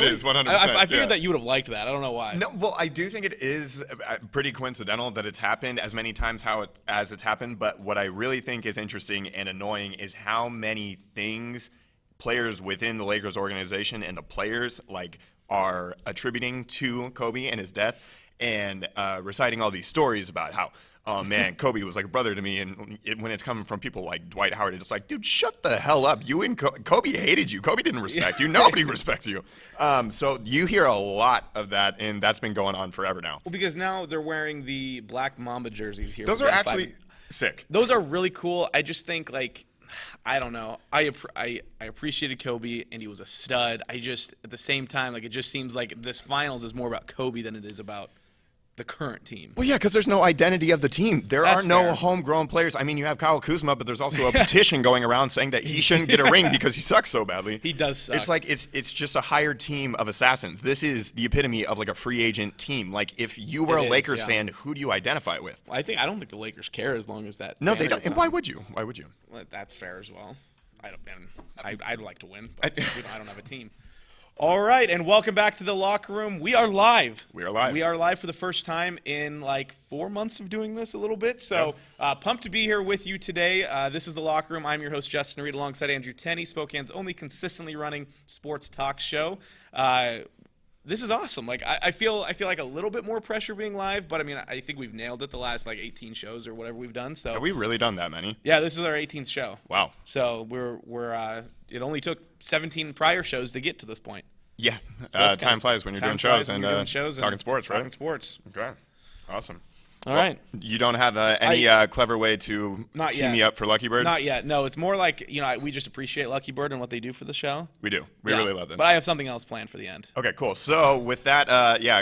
It is 100%. I figured that you would have liked that. I don't know why. No, well, I do think it is pretty coincidental that it's happened as many times as it's happened. But what I really think is interesting and annoying is how many things players within the Lakers organization and the players are attributing to Kobe and his death, and reciting all these stories about how, oh man, Kobe was like a brother to me, and when it's coming from people like Dwight Howard, it's like, dude, shut the hell up. You and Kobe hated you. Kobe didn't respect you. Nobody respects you. So you hear a lot of that, and that's been going on forever now. Well, because now they're wearing the Black Mamba jerseys here. Those are actually sick. Those are really cool. I just think I don't know. I appreciated Kobe, and he was a stud. I just, at the same time, it just seems like this finals is more about Kobe than it is about the current team. Well, yeah, because there's no identity of the team. That's no fair. Homegrown players. I mean, you have Kyle Kuzma, but there's also a petition going around saying that he shouldn't get a ring because he sucks so badly. He does suck. It's like it's just a hired team of assassins. This is the epitome of a free agent team. If you were a Lakers fan, who do you identify with? Well, I don't think the Lakers care as long as that. No, they don't. And why would you? Why would you? Well, that's fair as well. I'd like to win, but I don't have a team. All right, and welcome back to the locker room. We are live. We are live. We are live for the first time in 4 months of doing this a little bit. So pumped to be here with you today. This is the locker room. I'm your host, Justin Reed, alongside Andrew Tenney, Spokane's only consistently running sports talk show. This is awesome. I feel like a little bit more pressure being live, but I mean, I think we've nailed it the last 18 shows or whatever we've done. So have we really done that many? Yeah, this is our 18th show. Wow. So we're it only took 17 prior shows to get to this point. Yeah. So time flies when you're doing shows and talking sports, right? Talking sports. Okay. Awesome. All right. You don't have any clever way to tee me up for Lucky Bird? Not yet. No, it's more we just appreciate Lucky Bird and what they do for the show. We do. We really love them. But I have something else planned for the end. Okay, cool. So with that,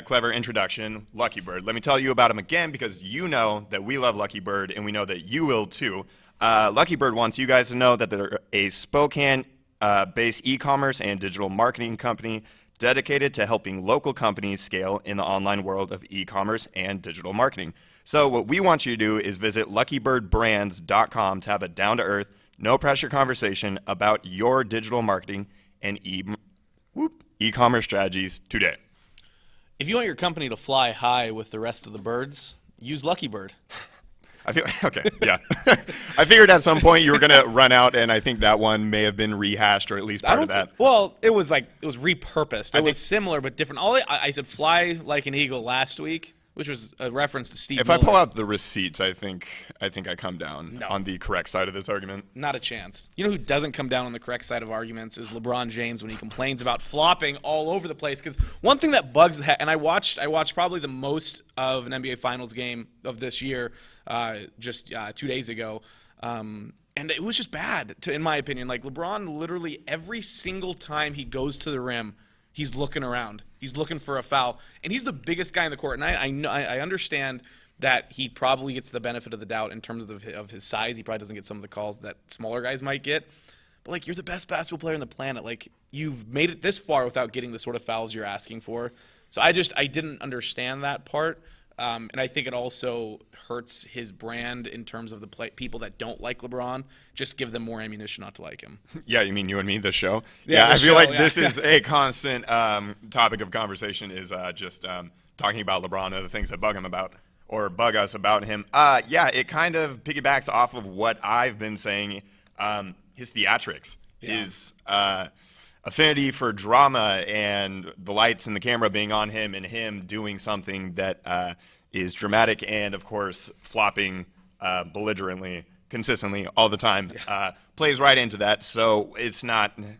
clever introduction, Lucky Bird. Let me tell you about him again because you know that we love Lucky Bird and we know that you will too. Lucky Bird wants you guys to know that they're a Spokane-based e-commerce and digital marketing company dedicated to helping local companies scale in the online world of e-commerce and digital marketing. So what we want you to do is visit luckybirdbrands.com to have a down-to-earth, no-pressure conversation about your digital marketing and e-commerce strategies today. If you want your company to fly high with the rest of the birds, use Lucky Bird. I figured at some point you were going to run out, and I think that one may have been rehashed or at least part of that. Well, it was repurposed. It was similar but different. I said fly like an eagle last week, which was a reference to Steve Miller. I pull out the receipts, I think I come down on the correct side of this argument. Not a chance. You know who doesn't come down on the correct side of arguments is LeBron James when he complains about flopping all over the place. Because one thing that bugs the heck, and I watched probably the most of an NBA Finals game of this year just 2 days ago. And it was just bad, in my opinion. LeBron, literally every single time he goes to the rim, he's looking around. He's looking for a foul. And he's the biggest guy in the court. And I understand that he probably gets the benefit of the doubt in terms of his size. He probably doesn't get some of the calls that smaller guys might get. But, you're the best basketball player on the planet. You've made it this far without getting the sort of fouls you're asking for. So I didn't understand that part. And I think it also hurts his brand in terms of the people that don't like LeBron. Just give them more ammunition not to like him. Yeah, you mean you and me, the show? Yeah, I feel like this is a constant topic of conversation is just talking about LeBron and the things that bug us about him. It kind of piggybacks off of what I've been saying. His theatrics, his affinity for drama and the lights and the camera being on him and him doing something that is dramatic and, of course, flopping belligerently, consistently, all the time, plays right into that. So it's nothing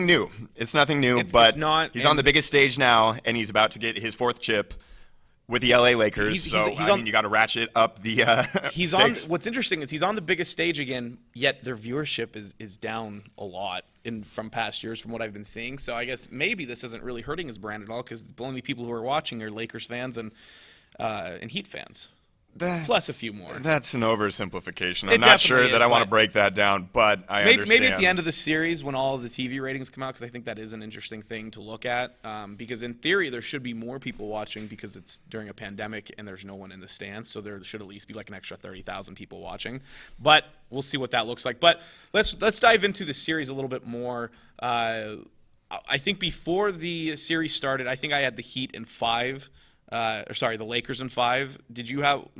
new. It's nothing new, but he's on the biggest stage now, and he's about to get his fourth chip with the LA Lakers. You got to ratchet up the stakes. What's interesting is he's on the biggest stage again, yet their viewership is down a lot from past years from what I've been seeing. So I guess maybe this isn't really hurting his brand at all because the only people who are watching are Lakers fans and Heat fans. Plus a few more. That's an oversimplification. I'm not sure that I want to break that down, but I understand. Maybe at the end of the series when all the TV ratings come out, because I think that is an interesting thing to look at. Because in theory, there should be more people watching because it's during a pandemic and there's no one in the stands. So there should at least be an extra 30,000 people watching. But we'll see what that looks like. But let's dive into the series a little bit more. I think before the series started, I think I had the Heat in 5. The Lakers in 5.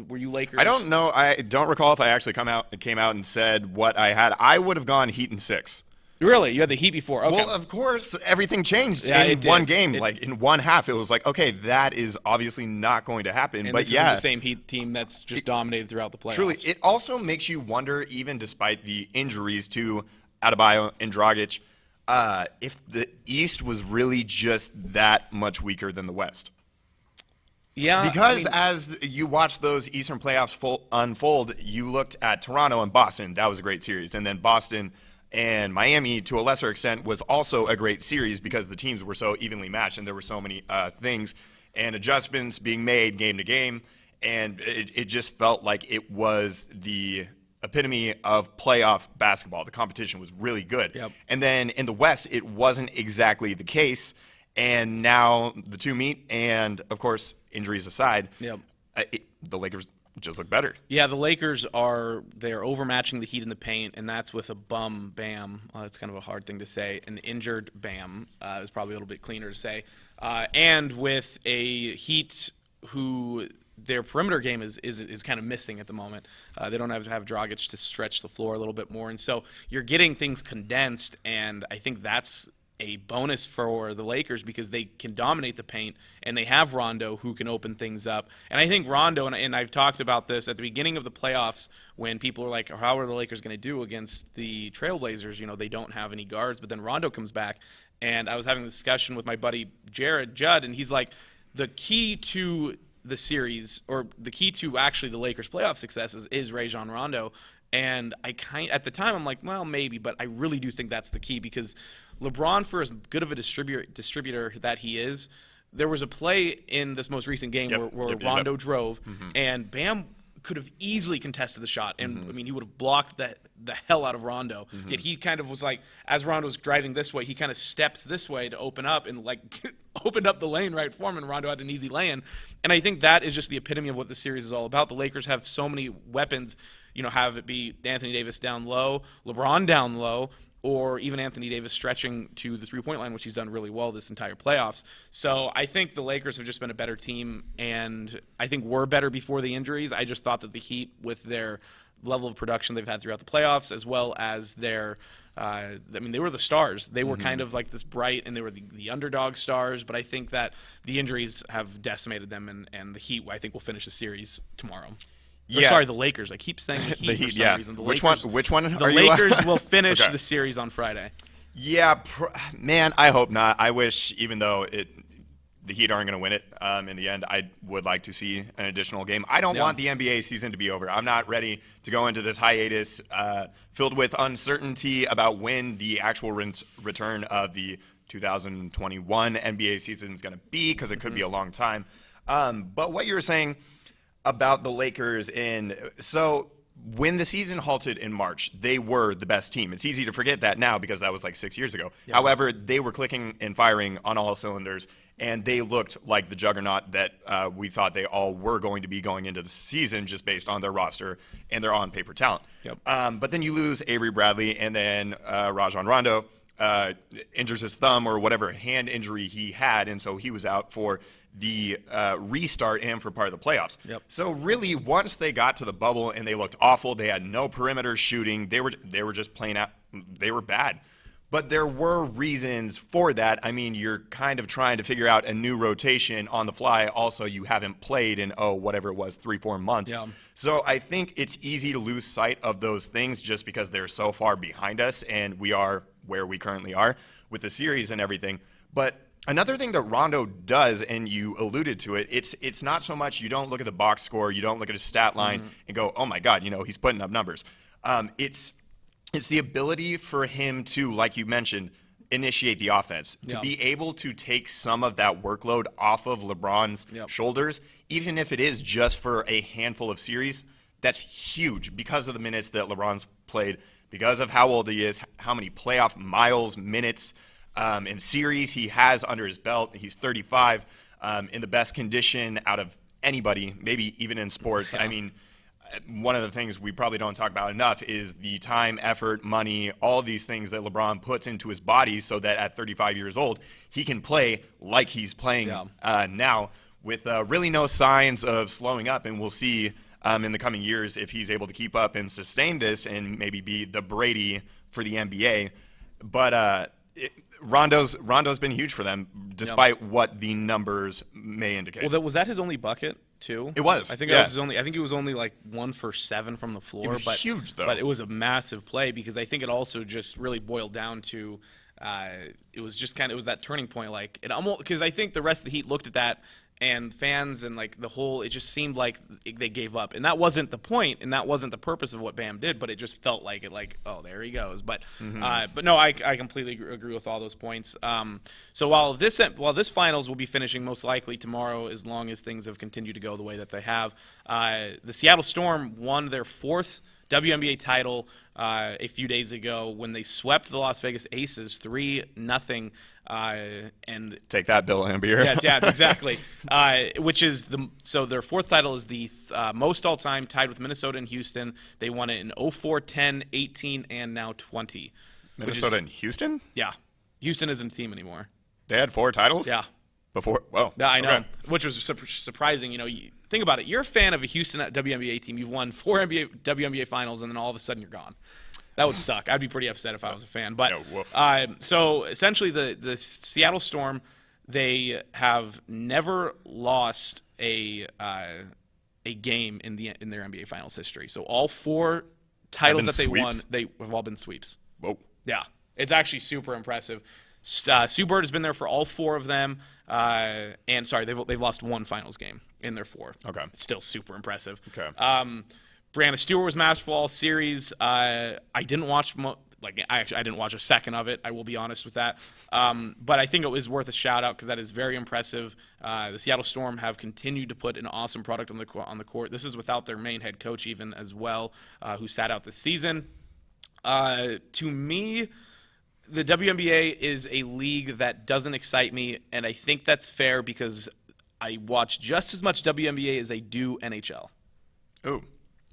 Were you Lakers? I don't know. I don't recall if I actually came out and said what I had. I would have gone Heat in 6. Really? You had the Heat before? Okay. Well, of course, everything changed in one game. In one half, it was like, okay, that is obviously not going to happen. And but this isn't the same Heat team that's just dominated throughout the playoffs. Truly, it also makes you wonder, even despite the injuries to Adebayo and Dragic, if the East was really just that much weaker than the West. Yeah, because as you watch those Eastern playoffs unfold, you looked at Toronto and Boston. That was a great series. And then Boston and Miami, to a lesser extent, was also a great series because the teams were so evenly matched and there were so many things and adjustments being made game to game. And it just felt like it was the epitome of playoff basketball. The competition was really good. Yep. And then in the West, it wasn't exactly the case. And now the two meet, and of course, injuries aside, the Lakers just look better. Yeah, the Lakers they're overmatching the Heat in the paint, and that's with a bum Bam. That's kind of a hard thing to say. An injured Bam is probably a little bit cleaner to say. And with a Heat who their perimeter game is kind of missing at the moment. They don't have Dragic to stretch the floor a little bit more, and so you're getting things condensed, and I think that's a bonus for the Lakers because they can dominate the paint, and they have Rondo who can open things up. And I think Rondo, and I've talked about this at the beginning of the playoffs when people are like, how are the Lakers going to do against the Trailblazers? You know, they don't have any guards, but then Rondo comes back, and I was having a discussion with my buddy Jared Judd, and he's like, the key to the series, or the key to actually the Lakers' playoff successes is Rajon Rondo. And at the time, I'm like, well, maybe, but I really do think that's the key because LeBron, for as good of a distributor that he is, there was a play in this most recent game where Rondo drove, and Bam could have easily contested the shot. And, I mean, he would have blocked the hell out of Rondo. Yet he kind of was like, as Rondo was driving this way, he kind of steps this way to open up and, like, opened up the lane right for him, and Rondo had an easy lay-in. And I think that is just the epitome of what the series is all about. The Lakers have so many weapons, you know, have it be Anthony Davis down low, LeBron down low, or even Anthony Davis stretching to the three-point line, which he's done really well this entire playoffs. So I think the Lakers have just been a better team, and I think we're better before the injuries. I just thought that the Heat, with their level of production they've had throughout the playoffs, as well as their they were the stars. They were kind of like this bright, and they were the underdog stars, but I think that the injuries have decimated them, and the Heat, I think, will finish the series tomorrow. Yeah. Sorry, the Lakers. I keep saying the Heat for some reason. Which one the are you? Lakers will finish the series on Friday. Yeah, man, I hope not. I wish, even though the Heat aren't going to win it in the end, I would like to see an additional game. I don't want the NBA season to be over. I'm not ready to go into this hiatus filled with uncertainty about when the actual return of the 2021 NBA season is going to be, because it could be a long time. But what you were saying about the Lakers, so when the season halted in March, they were the best team. It's easy to forget that now because that was like 6 years ago. Yeah. However, they were clicking and firing on all cylinders, and they looked like the juggernaut that we thought they all were going to be going into the season just based on their roster and their on-paper talent. Yep. But then you lose Avery Bradley, and then Rajon Rondo injures his thumb or whatever hand injury he had, and so he was out for the restart and for part of the playoffs. Yep. So really, once they got to the bubble and they looked awful, they had no perimeter shooting. They were just playing out. They were bad. But there were reasons for that. I mean, you're kind of trying to figure out a new rotation on the fly. Also, you haven't played in, whatever it was, 3-4 months. Yeah. So I think it's easy to lose sight of those things just because they're so far behind us and we are where we currently are with the series and everything. But another thing that Rondo does, and you alluded to it, it's not so much you don't look at the box score, you don't look at his stat line and go, oh my God, he's putting up numbers. It's the ability for him to, like you mentioned, initiate the offense, to be able to take some of that workload off of LeBron's shoulders, even if it is just for a handful of series. That's huge because of the minutes that LeBron's played, because of how old he is, how many playoff minutes, and series he has under his belt. He's 35, in the best condition out of anybody, maybe even in sports. Yeah. I mean, one of the things we probably don't talk about enough is the time, effort, money, all these things that LeBron puts into his body so that at 35 years old, he can play like he's playing now with really no signs of slowing up. And we'll see in the coming years if he's able to keep up and sustain this and maybe be the Brady for the NBA. But Rondo's been huge for them, despite what the numbers may indicate. Well, was that his only bucket too? It was. I think that was his only. I think it was only like 1 for 7 from the floor. It was huge, though. But it was a massive play because I think it also just really boiled down to. It was just kind of that turning point, like it almost because I think the rest of the Heat looked at that and fans and like the whole, it just seemed like they gave up, and that wasn't the point, and that wasn't the purpose of what Bam did, but it just felt like it, like, oh, there he goes. But no, I completely agree with all those points. So while this finals will be finishing most likely tomorrow, as long as things have continued to go the way that they have, the Seattle Storm won their 4th WNBA title a few days ago when they swept the Las Vegas Aces 3-0. And take that, Bill Lambier. Yeah, exactly. Which is so their 4th title is the most all time, tied with Minnesota and Houston. They won it in 04, 10, 18, and now 20. Minnesota and Houston? Yeah, Houston isn't a team anymore. They had 4 titles. Yeah. Before, well, yeah, I know, okay. Which was surprising. You know, think about it. You're a fan of a Houston WNBA team. You've won 4 WNBA finals, and then all of a sudden you're gone. That would suck. I'd be pretty upset if I was a fan. But so essentially, the Seattle Storm, they have never lost a game in their NBA Finals history. So all 4 titles that they won, they have all been sweeps. Whoa. Yeah, it's actually super impressive. Sue Bird has been there for all 4 of them. And sorry, they've lost 1 finals game in their 4. Okay. It's still super impressive. Okay. Brianna Stewart was masterful all series. I didn't watch I didn't watch a second of it. I will be honest with that. But I think it was worth a shout out because that is very impressive. The Seattle Storm have continued to put an awesome product on the court. This is without their main head coach even as well, who sat out this season. To me, the WNBA is a league that doesn't excite me, and I think that's fair because I watch just as much WNBA as I do NHL. Oh,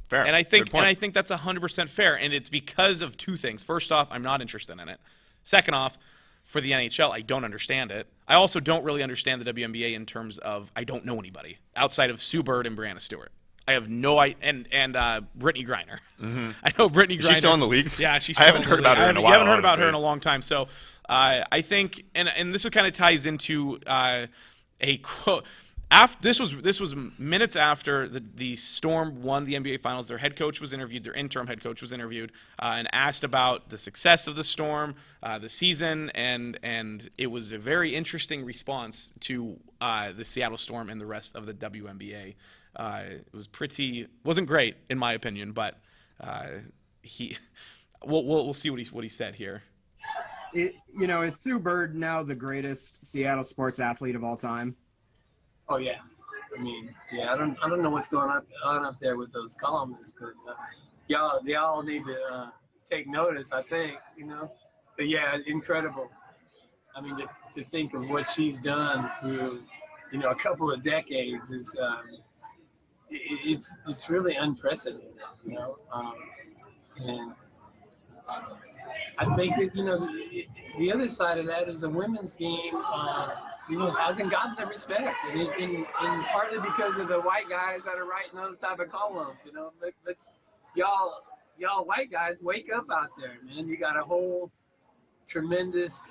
fair. And I think that's 100% fair, and it's because of 2 things. First off, I'm not interested in it. Second off, for the NHL, I don't understand it. I also don't really understand the WNBA in terms of I don't know anybody outside of Sue Bird and Brianna Stewart. I have no idea, and Brittany Griner. Mm-hmm. I know Brittany Griner. Is she still in the league? Yeah, she's. I haven't heard about her in a while. You haven't heard about her in a long time. So I think, and this kind of ties into a quote. This was minutes after the Storm won the NBA Finals. Their head coach was interviewed. Their interim head coach was interviewed and asked about the success of the Storm, the season, and it was a very interesting response to the Seattle Storm and the rest of the WNBA. It wasn't great in my opinion, but we'll see what he said here. Is Sue Bird now the greatest Seattle sports athlete of all time? Oh yeah, I mean, yeah. I don't know what's going on up there with those columnists, but y'all need to take notice. I think, but yeah, incredible. I mean, to think of what she's done through, a couple of decades is. It's really unprecedented, and I think that the other side of that is the women's game, hasn't gotten the respect, and partly because of the white guys that are writing those type of columns. Let's y'all white guys wake up out there, man. You got a whole tremendous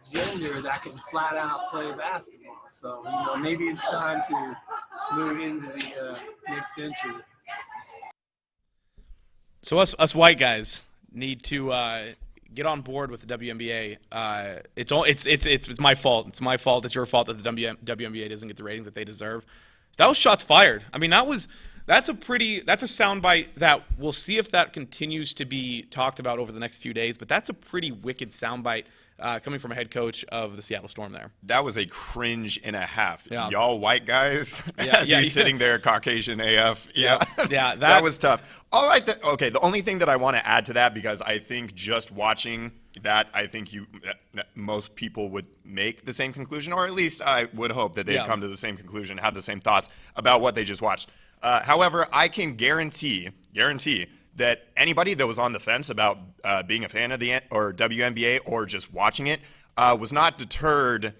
gender that can flat out play basketball. So maybe it's time to move into the next century. So us white guys need to get on board with the WNBA. It's my fault. It's my fault. It's your fault that the WNBA doesn't get the ratings that they deserve. That was shots fired. I mean, that's a soundbite that we'll see if that continues to be talked about over the next few days. But that's a pretty wicked soundbite coming from a head coach of the Seattle Storm there. That was a cringe and a half. Yeah. Y'all white guys, as he's sitting there, Caucasian AF. Yeah. That was tough. All right. Okay. The only thing that I want to add to that, because I think just watching that, I think most people would make the same conclusion, or at least I would hope that they'd come to the same conclusion, have the same thoughts about what they just watched. However, I can guarantee that anybody that was on the fence about being a fan of the WNBA or just watching it was not deterred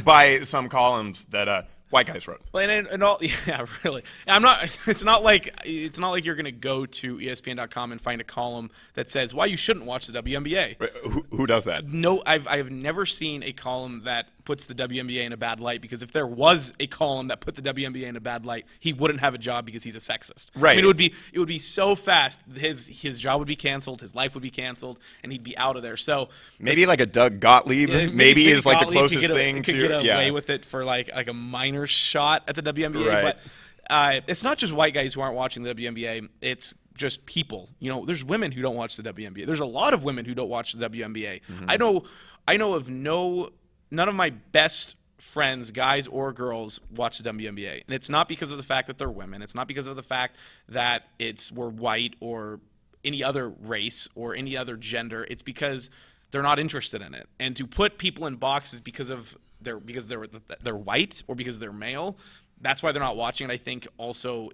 by some columns that white guys wrote. And all, yeah, really. I'm not. It's not like you're gonna go to ESPN.com and find a column that says why you shouldn't watch the WNBA. Who does that? No, I've never seen a column that puts the WNBA in a bad light, because if there was a column that put the WNBA in a bad light, he wouldn't have a job because he's a sexist. Right. I mean, it would be so fast. His job would be canceled, his life would be canceled, and he'd be out of there. So maybe like a Doug Gottlieb, maybe is like the closest thing to get away with it for like a minor shot at the WNBA. Right. But it's not just white guys who aren't watching the WNBA. It's just people. There's women who don't watch the WNBA. There's a lot of women who don't watch the WNBA. Mm-hmm. I know of none of my best friends, guys or girls, watch the WNBA. And it's not because of the fact that they're women. It's not because of the fact that we're white or any other race or any other gender. It's because they're not interested in it. And to put people in boxes because they're white or because they're male, that's why they're not watching it. I think also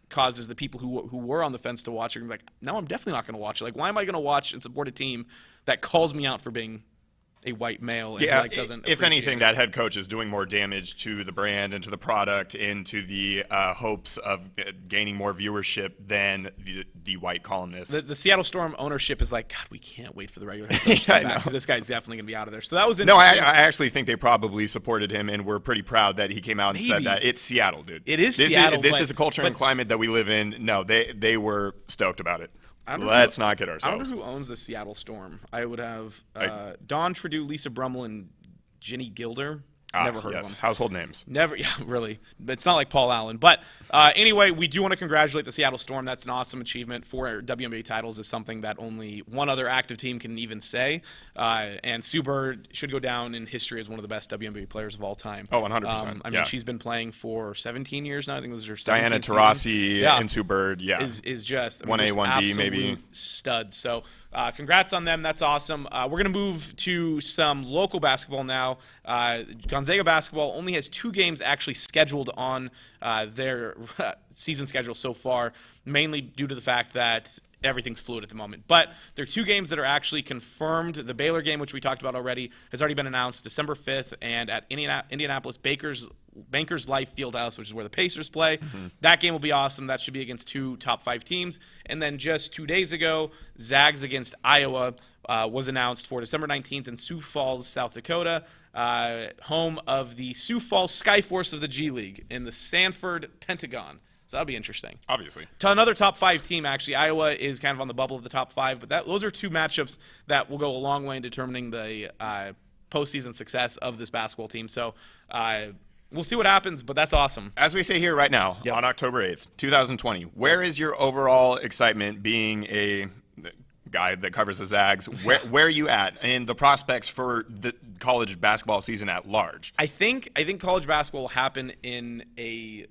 causes the people who were on the fence to watch it to be like, no, I'm definitely not going to watch it. Like, why am I going to watch and support a team that calls me out for being a white male? And doesn't. If anything, that head coach is doing more damage to the brand and to the product and to the hopes of gaining more viewership than the white columnist. The Seattle Storm ownership is like, God, we can't wait for the regular head coach to come back because this guy's definitely going to be out of there. So that was No, interesting. I actually think they probably supported him and were pretty proud that he came out and said that. It's Seattle, dude. It is Seattle. This is a culture and climate that we live in. No, they were stoked about it. Let's not get ourselves. I don't know who owns the Seattle Storm. I would have Dawn Tredu, Lisa Brummel, and Ginny Gilder. Never heard of them. Household names. Never, yeah, really. It's not like Paul Allen. But anyway, we do want to congratulate the Seattle Storm. That's an awesome achievement. 4 WNBA titles is something that only one other active team can even say. And Sue Bird should go down in history as one of the best WNBA players of all time. Oh, 100%. I mean, she's been playing for 17 years now. I think this is her 17th Diana Taurasi and Sue Bird, is just 1A, 1B, maybe studs. So congrats on them. That's awesome. We're going to move to some local basketball now. Gonzaga basketball only has 2 games actually scheduled on their season schedule so far, mainly due to the fact that everything's fluid at the moment. But there are 2 games that are actually confirmed. The Baylor game, which we talked about already, has already been announced December 5th, and at Indianapolis Bankers Life Fieldhouse, which is where the Pacers play. Mm-hmm. That game will be awesome. That should be against 2 top 5 teams. And then just 2 days ago, Zags against Iowa was announced for December 19th in Sioux Falls, South Dakota, home of the Sioux Falls Skyforce of the G League in the Sanford Pentagon. So that'll be interesting. Obviously. To another top 5 team, actually. Iowa is kind of on the bubble of the top 5, but those are 2 matchups that will go a long way in determining the postseason success of this basketball team. So we'll see what happens, but that's awesome. As we say here right now, on October 8th, 2020, where is your overall excitement being a guy that covers the Zags? Where are you at in the prospects for the college basketball season at large? I think college basketball will happen in a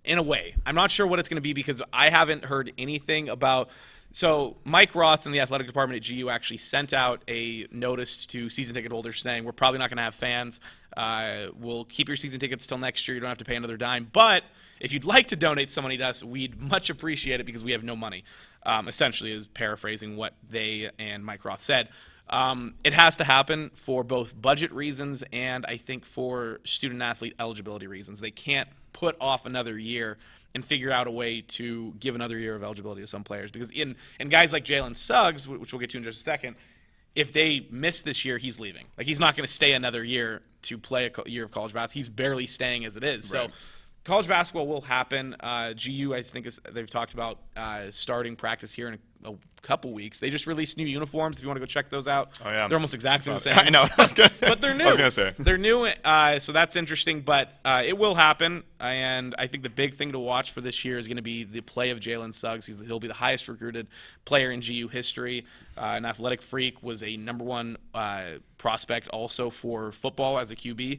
way. I'm not sure what it's going to be because I haven't heard anything about. So Mike Roth in the athletic department at GU actually sent out a notice to season ticket holders saying we're probably not going to have fans. We'll keep your season tickets till next year. You don't have to pay another dime. But if you'd like to donate some money to us, we'd much appreciate it because we have no money. Essentially is paraphrasing what they and Mike Roth said. It has to happen for both budget reasons and I think for student-athlete eligibility reasons. They can't put off another year and figure out a way to give another year of eligibility to some players. Because in guys like Jalen Suggs, which we'll get to in just a second, if they miss this year, he's leaving. Like, he's not going to stay another year to play a year of college basketball. He's barely staying as it is. Right. So college basketball will happen. GU, I think, they've talked about starting practice here in a couple weeks. They just released new uniforms. If you want to go check those out, they're almost exactly the same. I know. But they're new. I was going to say. They're new, so that's interesting. But it will happen. And I think the big thing to watch for this year is going to be the play of Jalen Suggs. He'll be the highest recruited player in GU history. An athletic freak, was a number 1 prospect also for football as a QB.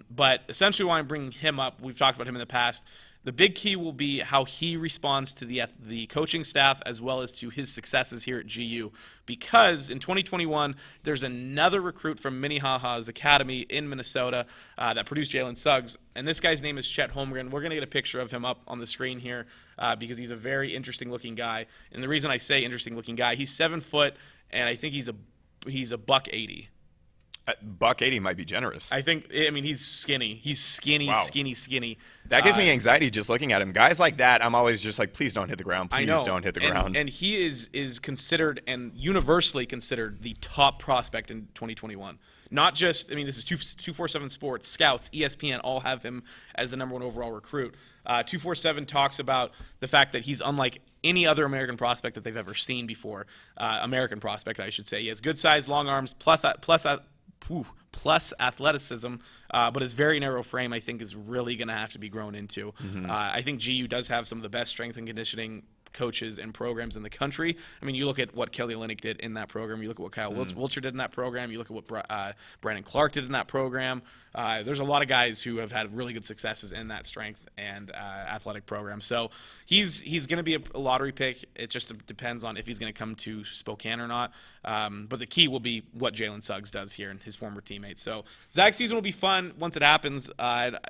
But essentially why I'm bringing him up, we've talked about him in the past, The big key will be how he responds to the coaching staff as well as to his successes here at GU. Because in 2021, there's another recruit from Minnehaha's Academy in Minnesota that produced Jalen Suggs. And this guy's name is Chet Holmgren. We're going to get a picture of him up on the screen here because he's a very interesting-looking guy. And the reason I say interesting-looking guy, he's 7 foot, and I think he's a buck 80. Buck 80 might be generous. I mean, he's skinny. He's skinny, Wow. skinny. That gives me anxiety just looking at him. Guys like that, I'm always just like, please don't hit the ground. Please I know. don't hit the ground. And he is considered and universally considered the top prospect in 2021. Not just, I mean, this is 247 Sports, Scouts, ESPN, all have him as the #1 overall recruit. 247 talks about the fact that he's unlike any other American prospect that they've ever seen before. American prospect, I should say. He has good size, long arms, plus athleticism, but his very narrow frame, I think, is really going to have to be grown into. I think GU does have some of the best strength and conditioning coaches and programs in the country. I mean, you look at what Kelly Olynyk did in that program. You look at what Kyle Wiltshire did in that program. You look at what Brandon Clark did in that program. There's a lot of guys who have had really good successes in that strength and athletic program. So he's going to be a lottery pick. It just depends on if he's going to come to Spokane or not. But the key will be what Jalen Suggs does here and his former teammates. So Zags season will be fun once it happens.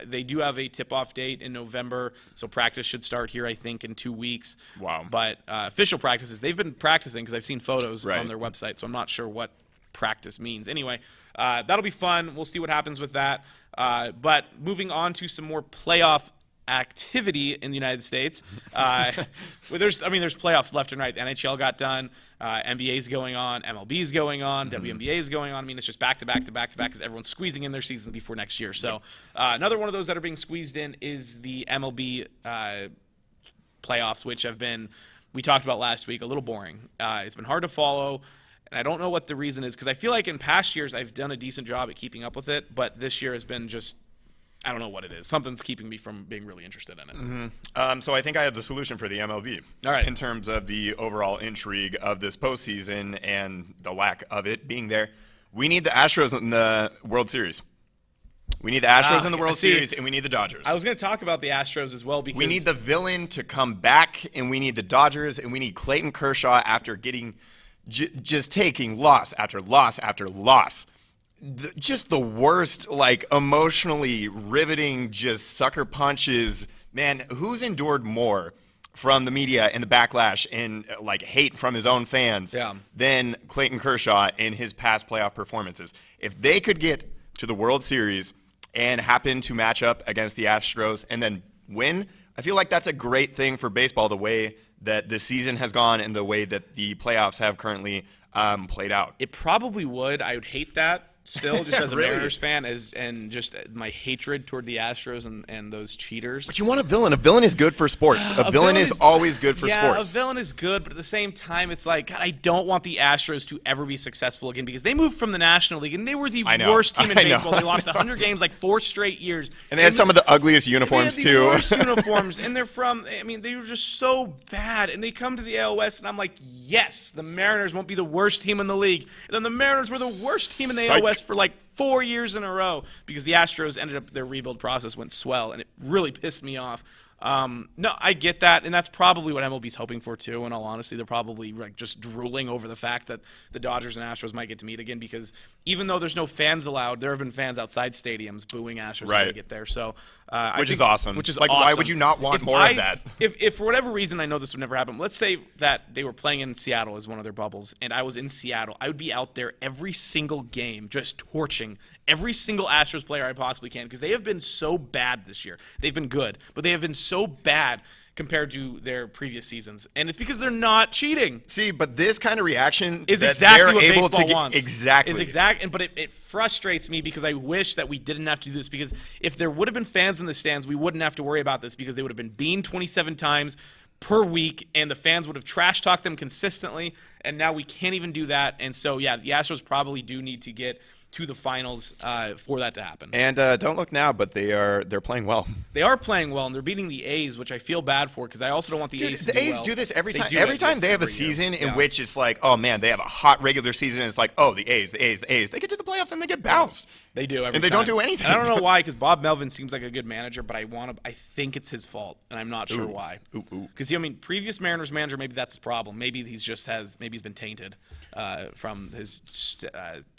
They do have a tip-off date in November, so practice should start here, I think, in 2 weeks. Wow. But official practices, they've been practicing because I've seen photos Right. on their website, so I'm not sure what practice means. Anyway, that'll be fun. We'll see what happens with that. But moving on to some more playoff activity in the United States. There's playoffs left and right. The NHL got done. NBA's going on. MLB's going on. WNBA's going on. I mean, it's just back to back to back to back because everyone's squeezing in their season before next year. So another one of those that are being squeezed in is the MLB playoffs, which have been, we talked about last week, a little boring. It's been hard to follow. And I don't know what the reason is because I feel like in past years I've done a decent job at keeping up with it, but this year has been just, I don't know what it is. Something's keeping me from being really interested in it. So I think I have the solution for the MLB. All right. In terms of the overall intrigue of this postseason and the lack of it being there, we need the Astros in the World Series. We need the Astros in the World Series, and we need the Dodgers. I was going to talk about the Astros as well because we need the villain to come back, and we need the Dodgers, and we need Clayton Kershaw after getting just taking loss after loss after loss. Just the worst, like, emotionally riveting, just sucker punches. Man, who's endured more from the media and the backlash and, like, hate from his own fans than Clayton Kershaw in his past playoff performances? If they could get to the World Series and happen to match up against the Astros and then win, I feel like that's a great thing for baseball, the way that the season has gone and the way that the playoffs have currently played out. It probably would. I would hate that still, just as a Really? Mariners fan, and just my hatred toward the Astros and those cheaters. But you want a villain. A villain is good for sports. A villain is always good for sports. A villain is good, but at the same time, it's like, God, I don't want the Astros to ever be successful again because they moved from the National League, and they were the worst team in baseball. They lost 100 games, like 4 straight years. And they had some of the ugliest uniforms, they too. had the worst uniforms, and they're from, I mean, they were just so bad. And they come to the AL West, and I'm like, yes, the Mariners won't be the worst team in the league. And then the Mariners were the worst team in the AL West for like 4 years in a row because the Astros ended up, their rebuild process went swell, and it really pissed me off. No, I get that, and that's probably what MLB's hoping for too. In all honesty, they're probably like just drooling over the fact that the Dodgers and Astros might get to meet again because even though there's no fans allowed, there have been fans outside stadiums booing Astros when they get there. So, which is awesome. Which is like, awesome. Why would you not want more of that? If for whatever reason, I know this would never happen. Let's say that they were playing in Seattle as one of their bubbles, and I was in Seattle. I would be out there every single game, just torching every single Astros player I possibly can because they have been so bad this year. They've been good, but they have been so bad compared to their previous seasons, and it's because they're not cheating. See, but this kind of reaction is that exactly they're what able baseball to wants. Exactly. But it frustrates me because I wish that we didn't have to do this because if there would have been fans in the stands, we wouldn't have to worry about this because they would have been beaned 27 times per week, and the fans would have trash-talked them consistently, and now we can't even do that. And so, yeah, the Astros probably do need to get to the finals for that to happen. And don't look now, but they're playing well. They are playing well, and they're beating the A's, which I feel bad for because I also don't want the A's to do The A's well. do this every time. do Every it time this they have a every season year. in which it's like, oh man, they have a hot regular season. And it's like, oh, the A's. They get to the playoffs and they get bounced. They do every And they time. don't do anything. And I don't know why, because Bob Melvin seems like a good manager, but I think it's his fault, and I'm not sure why. Because previous Mariners manager, maybe that's his problem. Maybe he's been tainted from his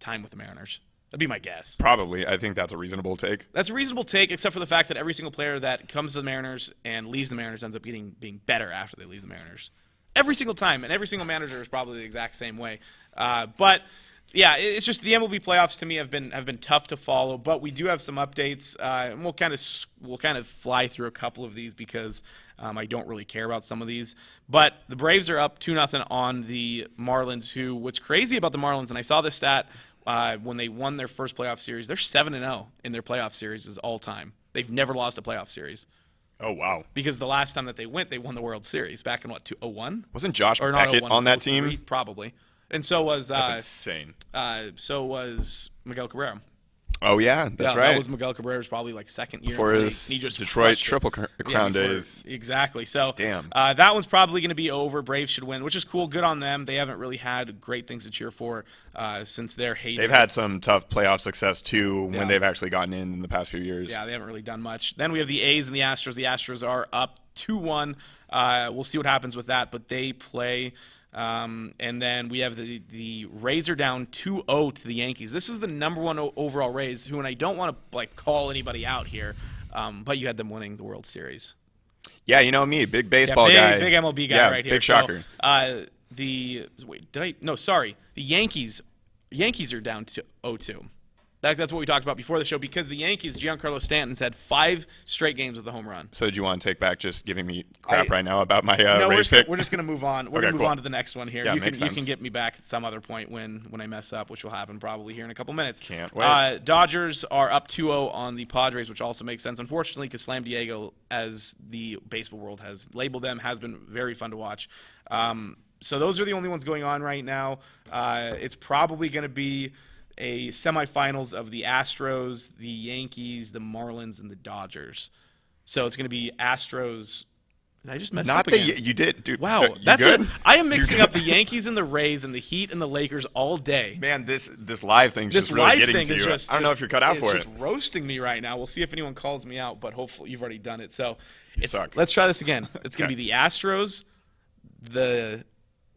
time with the Mariners. That'd be my guess. Probably. I think that's a reasonable take. That's a reasonable take, except for the fact that every single player that comes to the Mariners and leaves the Mariners ends up being better after they leave the Mariners. Every single time, and every single manager is probably the exact same way. But yeah, it's just the MLB playoffs to me have been tough to follow. But we do have some updates, and we'll kind of fly through a couple of these because I don't really care about some of these. But the Braves are up 2-0 on the Marlins. Who? What's crazy about the Marlins, and I saw this stat. When they won their first playoff series, they're 7-0 in their playoff series all time. They've never lost a playoff series. Oh, wow. Because the last time that they won the World Series back in, 2001? Wasn't Josh Or not Beckett 01, on that 03, team? Probably. And so was That's insane. so was Miguel Cabrera. Oh, yeah, that's right. That was Miguel Cabrera's probably second year. For his he just Detroit crushed it. Triple Crown days. Exactly. So Damn. That one's probably going to be over. Braves should win, which is cool. Good on them. They haven't really had great things to cheer for since their heyday. They've had some tough playoff success, too, Yeah. when they've actually gotten in the past few years. Yeah, they haven't really done much. Then we have the A's and the Astros. The Astros are up 2-1. We'll see what happens with that, but they play. And then we have the Rays are down 2-0 to the Yankees. This is the number one overall Rays, who, and I don't want to call anybody out here, but you had them winning the World Series. Yeah, you know me, big baseball guy. Big MLB guy right here. Big shocker. So, the Yankees are down to 0-2. That's what we talked about before the show, because the Yankees, Giancarlo Stanton's had 5 straight games with a home run. So do you want to take back just giving me crap right now about my Rays we're pick? just going to move on. We're Okay, going to move cool. on to the next one here. Yeah, you makes can sense. get me back at some other point when I mess up, which will happen probably here in a couple minutes. Can't wait. Dodgers are up 2-0 on the Padres, which also makes sense. Unfortunately, because Slam Diego, as the baseball world has labeled them, has been very fun to watch. So those are the only ones going on right now. It's probably going to be a semifinals of the Astros, the Yankees, the Marlins, and the Dodgers. So it's going to be Astros. Did I just mess up again? You did, dude. Wow, You that's good? it. I am mixing up the Yankees and the Rays and the Heat and the Lakers all day. Man, this live thing's This just really live getting thing to is you. just I don't know if you're cut out for it. It's just roasting me right now. We'll see if anyone calls me out, but hopefully you've already done it. So suck. let's try this again. It's going to Okay. be the Astros, the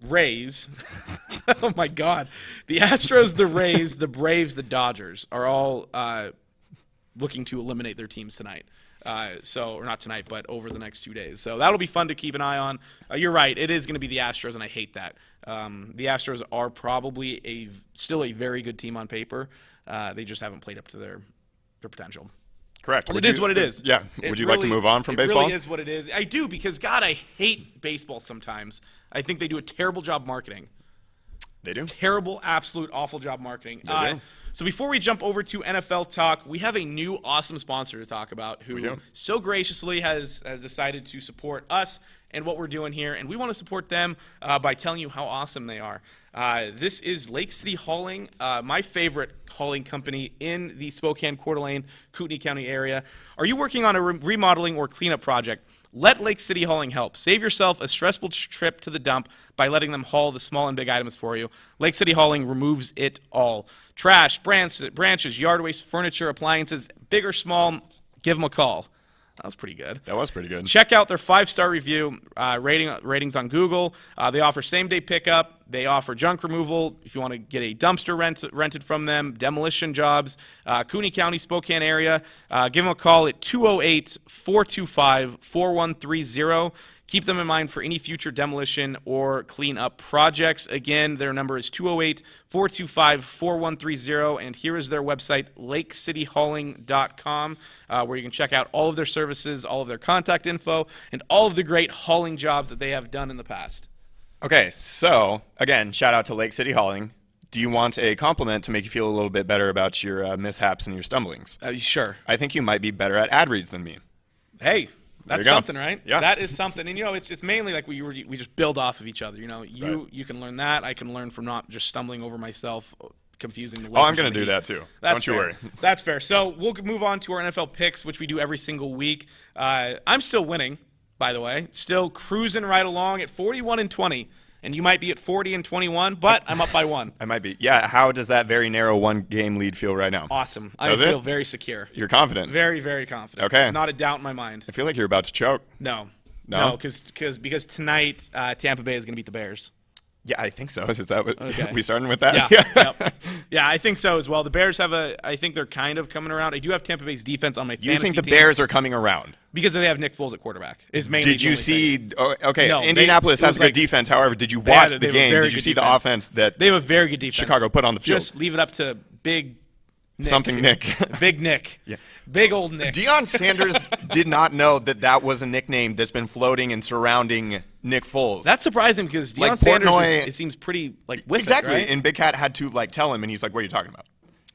Rays. Oh my God, the Astros, the Rays, the Braves, the Dodgers are all looking to eliminate their teams tonight. Or not tonight, but over the next 2 days. So that'll be fun to keep an eye on. You're right. It is going to be the Astros, and I hate that. The Astros are probably still a very good team on paper. They just haven't played up to their potential. Correct. It is what it is. Yeah. Would you like to move on from baseball? It really is what it is. I do, because, God, I hate baseball sometimes. I think they do a terrible job marketing. They do. Terrible, absolute, awful job marketing. They do. So before we jump over to NFL talk, we have a new awesome sponsor to talk about We who do. so graciously has decided to support us and what we're doing here, and we want to support them by telling you how awesome they are. This is Lake City Hauling, my favorite hauling company in the Spokane, Coeur d'Alene, Kootenai County area. Are you working on a remodeling or cleanup project? Let Lake City Hauling help. Save yourself a stressful trip to the dump by letting them haul the small and big items for you. Lake City Hauling removes it all. Trash, branches, yard waste, furniture, appliances, big or small, give them a call. That was pretty good. That was pretty good. Check out their 5-star review ratings on Google. They offer same-day pickup. They offer junk removal if you want to get a dumpster rented from them, demolition jobs, Cooney County, Spokane area. Give them a call at 208-425-4130. Keep them in mind for any future demolition or cleanup projects. Again, their number is 208-425-4130, and here is their website, lakecityhauling.com, where you can check out all of their services, all of their contact info, and all of the great hauling jobs that they have done in the past. Okay, so, again, shout out to Lake City Hauling. Do you want a compliment to make you feel a little bit better about your mishaps and your stumblings? Sure. I think you might be better at ad reads than me. Hey, that's you go. something, right? Yeah. That is something. And, it's mainly like we just build off of each other. You Right. can learn that. I can learn from not just stumbling over myself confusing. Oh, I'm going to do that too. That's Don't you worry. That's fair. So we'll move on to our NFL picks, which we do every single week. I'm still winning, by the way. Still cruising right along at 41-20. And you might be at 40-21, but I'm up by 1. I might be. Yeah, how does that very narrow one-game lead feel right now? Awesome. I feel very secure. You're confident? Very, very confident. Okay. Not a doubt in my mind. I feel like you're about to choke. No, No? because tonight Tampa Bay is going to beat the Bears. Yeah, I think so. Is that what Okay. we starting with that? Yeah, yep. Yeah, I think so as well. The Bears I think they're kind of coming around. I do have Tampa Bay's defense on my fantasy You think the team Bears are coming around? because they have Nick Foles at quarterback. Is mainly. Did you see? Okay, No, Indianapolis it has was a good like- defense. However, did you watch they the have a game? very Did you good see the defense. offense that They have a very good defense. Chicago put on the field? Just leave it up to Big Nick. Something Nick. Big Nick. Yeah. Big old Nick. Deion Sanders did not know that was a nickname that's been floating and surrounding Nick Foles. That's surprising because Deion Like Sanders Portnoy- it seems pretty with exactly. it, right? And Big Cat had to tell him, and he's like, "What are you talking about?"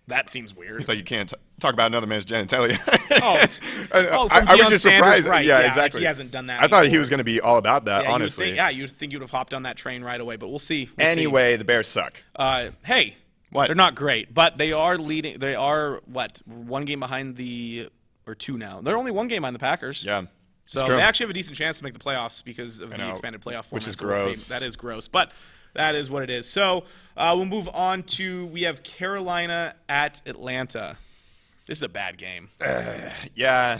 That seems weird. He's like, "You can't talk about another man's genitalia." From I was Deion just Sanders, surprised. right, Yeah, yeah, exactly. like he hasn't done that I thought he before. was going to be all about that. Yeah, honestly. you'd think you'd have hopped on that train right away, but we'll see. Anyway, the Bears suck. Hey, What? They're not great, but they are leading. They are one game behind or 2 now. They're only 1 game behind the Packers. Yeah. So it's true. they actually have a decent chance to make the playoffs because of the know, expanded playoff format. which is so we'll see. gross. That is gross, but that is what it is. So we'll move on to we have Carolina at Atlanta. This is a bad game. Yeah.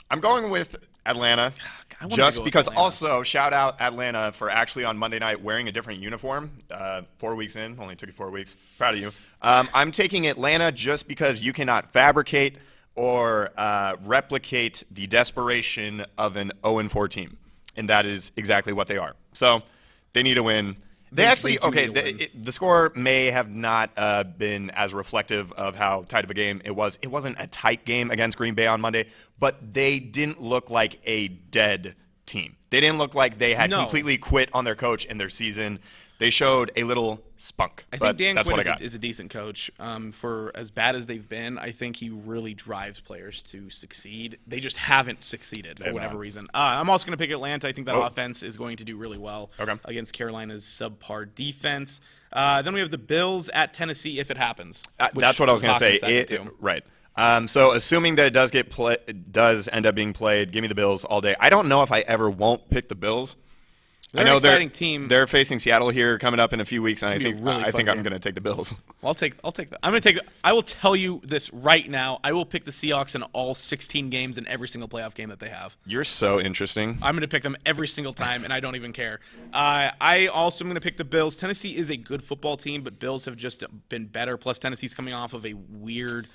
I'm going with Atlanta I wanted to just go with because Atlanta. also shout out Atlanta for actually on Monday night wearing a different uniform. 4 weeks in, only took you 4 weeks. Proud of you. I'm taking Atlanta just because you cannot fabricate or replicate the desperation of an 0-4 team. And that is exactly what they are. So they need a win. They actually, do need a win. the score may have not been as reflective of how tight of a game it was. It wasn't a tight game against Green Bay on Monday, but they didn't look like a dead team. They didn't look like they had completely quit on their coach and their season. They showed a little spunk. I think Dan that's Quinn what I got. is a decent coach. For as bad as they've been, I think he really drives players to succeed. They just haven't succeeded for whatever reason. I'm also going to pick Atlanta. I think that offense is going to do really well against Carolina's subpar defense. Then we have the Bills at Tennessee if it happens. That's what I was going to say. Right. So assuming that it does end up being played, give me the Bills all day. I don't know if I ever won't pick the Bills. They're an exciting team. They're facing Seattle here coming up in a few weeks, and I think game. I'm going to take the Bills. Well, I'll take that. I'm going to take. I will tell you this right now. I will pick the Seahawks in all 16 games in every single playoff game that they have. You're so interesting. I'm going to pick them every single time, and I don't even care. I also am going to pick the Bills. Tennessee is a good football team, but Bills have just been better. Plus, Tennessee's coming off of a weird,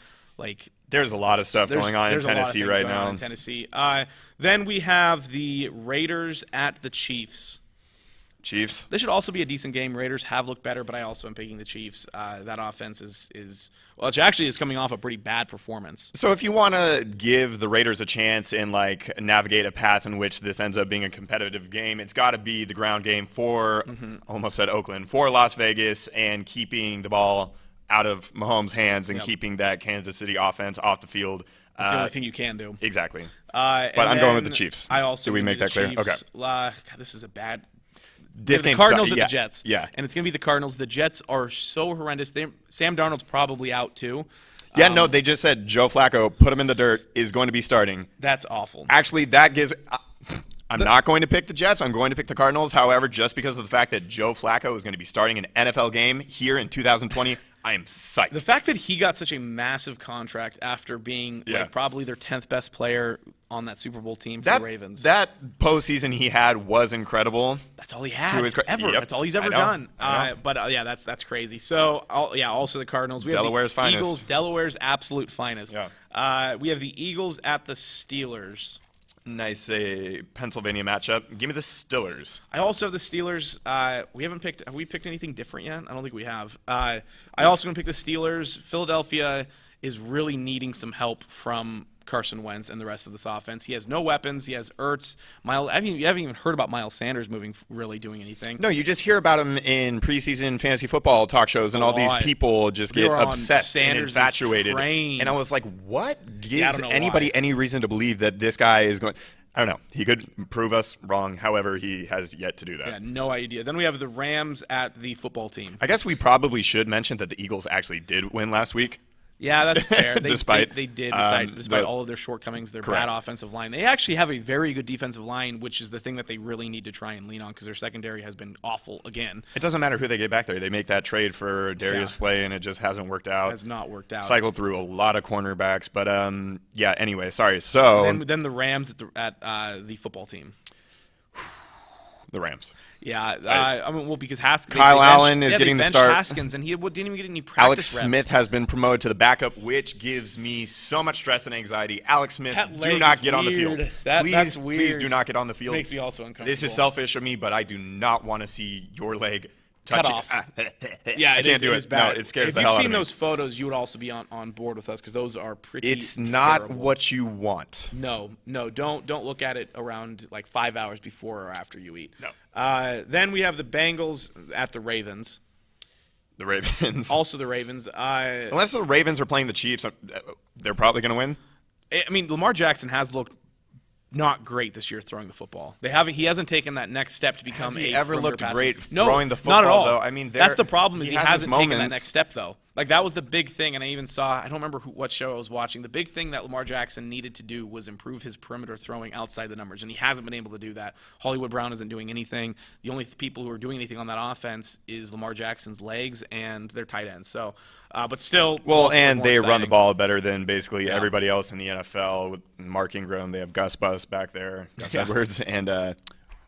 there's a lot of stuff going on in Tennessee right now. In Tennessee. Then we have the Raiders at the Chiefs. Chiefs. This should also be a decent game. Raiders have looked better, but I also am picking the Chiefs. That offense is it actually is coming off a pretty bad performance. So if you want to give the Raiders a chance and navigate a path in which this ends up being a competitive game, it's got to be the ground game for almost said Oakland, for Las Vegas, and keeping the ball out of Mahomes' hands and keeping that Kansas City offense off the field. That's the only thing you can do. Exactly. But And I'm going with then the Chiefs. I also Do we give make the that clear? Chiefs. Okay. God, this is a bad. This the game Cardinals sucked. at the Jets. Yeah. And it's going to be the Cardinals. The Jets are so horrendous. Sam Darnold's probably out too. Yeah, no, they just said Joe Flacco, put him in the dirt, is going to be starting. That's awful. Actually, that gives I'm not going to pick the Jets. I'm going to pick the Cardinals. However, just because of the fact that Joe Flacco is going to be starting an NFL game here in 2020, I am psyched. The fact that he got such a massive contract after being probably their 10th best player on that Super Bowl team for the Ravens. That postseason he had was incredible. That's all he had ever. Yep. That's all he's ever done. But that's crazy. So also the Cardinals. We Delaware's have the finest. Eagles, Delaware's absolute finest. Yeah. We have the Eagles at the Steelers. Nice Pennsylvania matchup. Give me the Steelers. I also have the Steelers. Have we picked anything different yet? I don't think we have. I also going to pick the Steelers. Philadelphia is really needing some help from Carson Wentz and the rest of this offense. He has no weapons. He has Ertz. You haven't even heard about Miles Sanders really doing anything. No, you just hear about him in preseason fantasy football talk shows, and all these people just get obsessed and infatuated. Train. And I was like, what gives I don't know anybody why. any reason to believe that this guy is going? I don't know. He could prove us wrong. However, he has yet to do that. Yeah, no idea. Then we have the Rams at the football team. I guess we probably should mention that the Eagles actually did win last week. Yeah, that's fair. Despite all of their shortcomings, their bad offensive line. They actually have a very good defensive line, which is the thing that they really need to try and lean on because their secondary has been awful again. It doesn't matter who they get back there. They make that trade for Darius Slay, and it just hasn't worked out. Has not worked out. Cycled through a lot of cornerbacks, but yeah. Anyway, sorry. So then the Rams at the football team. The Rams. Yeah, because Kyle Allen is getting the start. Haskins, and he didn't even get any practice Alex reps. Smith has been promoted to the backup, which gives me so much stress and anxiety. Alex Smith, do not get on the field. That's weird. Please do not get on the field. Makes me also uncomfortable. This is selfish of me, but I do not want to see your leg cut touch off. Yeah, I can't do it. Bad. No, it scares if the hell out of me. If you've seen those photos, you would also be on board with us because those are pretty. It's not terrible. what you want. No, don't look at it around like 5 hours before or after you eat. No. Then we have the Bengals at the Ravens. The Ravens. Also the Ravens. Unless the Ravens are playing the Chiefs, they're probably going to win. I mean, Lamar Jackson has looked not great this year throwing the football. He hasn't taken that next step to become Has he a ever perimeter looked passer. great No, throwing the football, not at all. though? I mean, that's the problem is he has hasn't taken that moments. next step, though. Like, that was the big thing, and I even saw, I don't remember what show I was watching. The big thing that Lamar Jackson needed to do was improve his perimeter throwing outside the numbers, and he hasn't been able to do that. Hollywood Brown isn't doing anything. The only people who are doing anything on that offense is Lamar Jackson's legs and their tight ends. So, but still. Well, and they exciting. run the ball better than basically everybody else in the NFL. With Mark Ingram, they have Gus Bus back there, Gus Edwards, and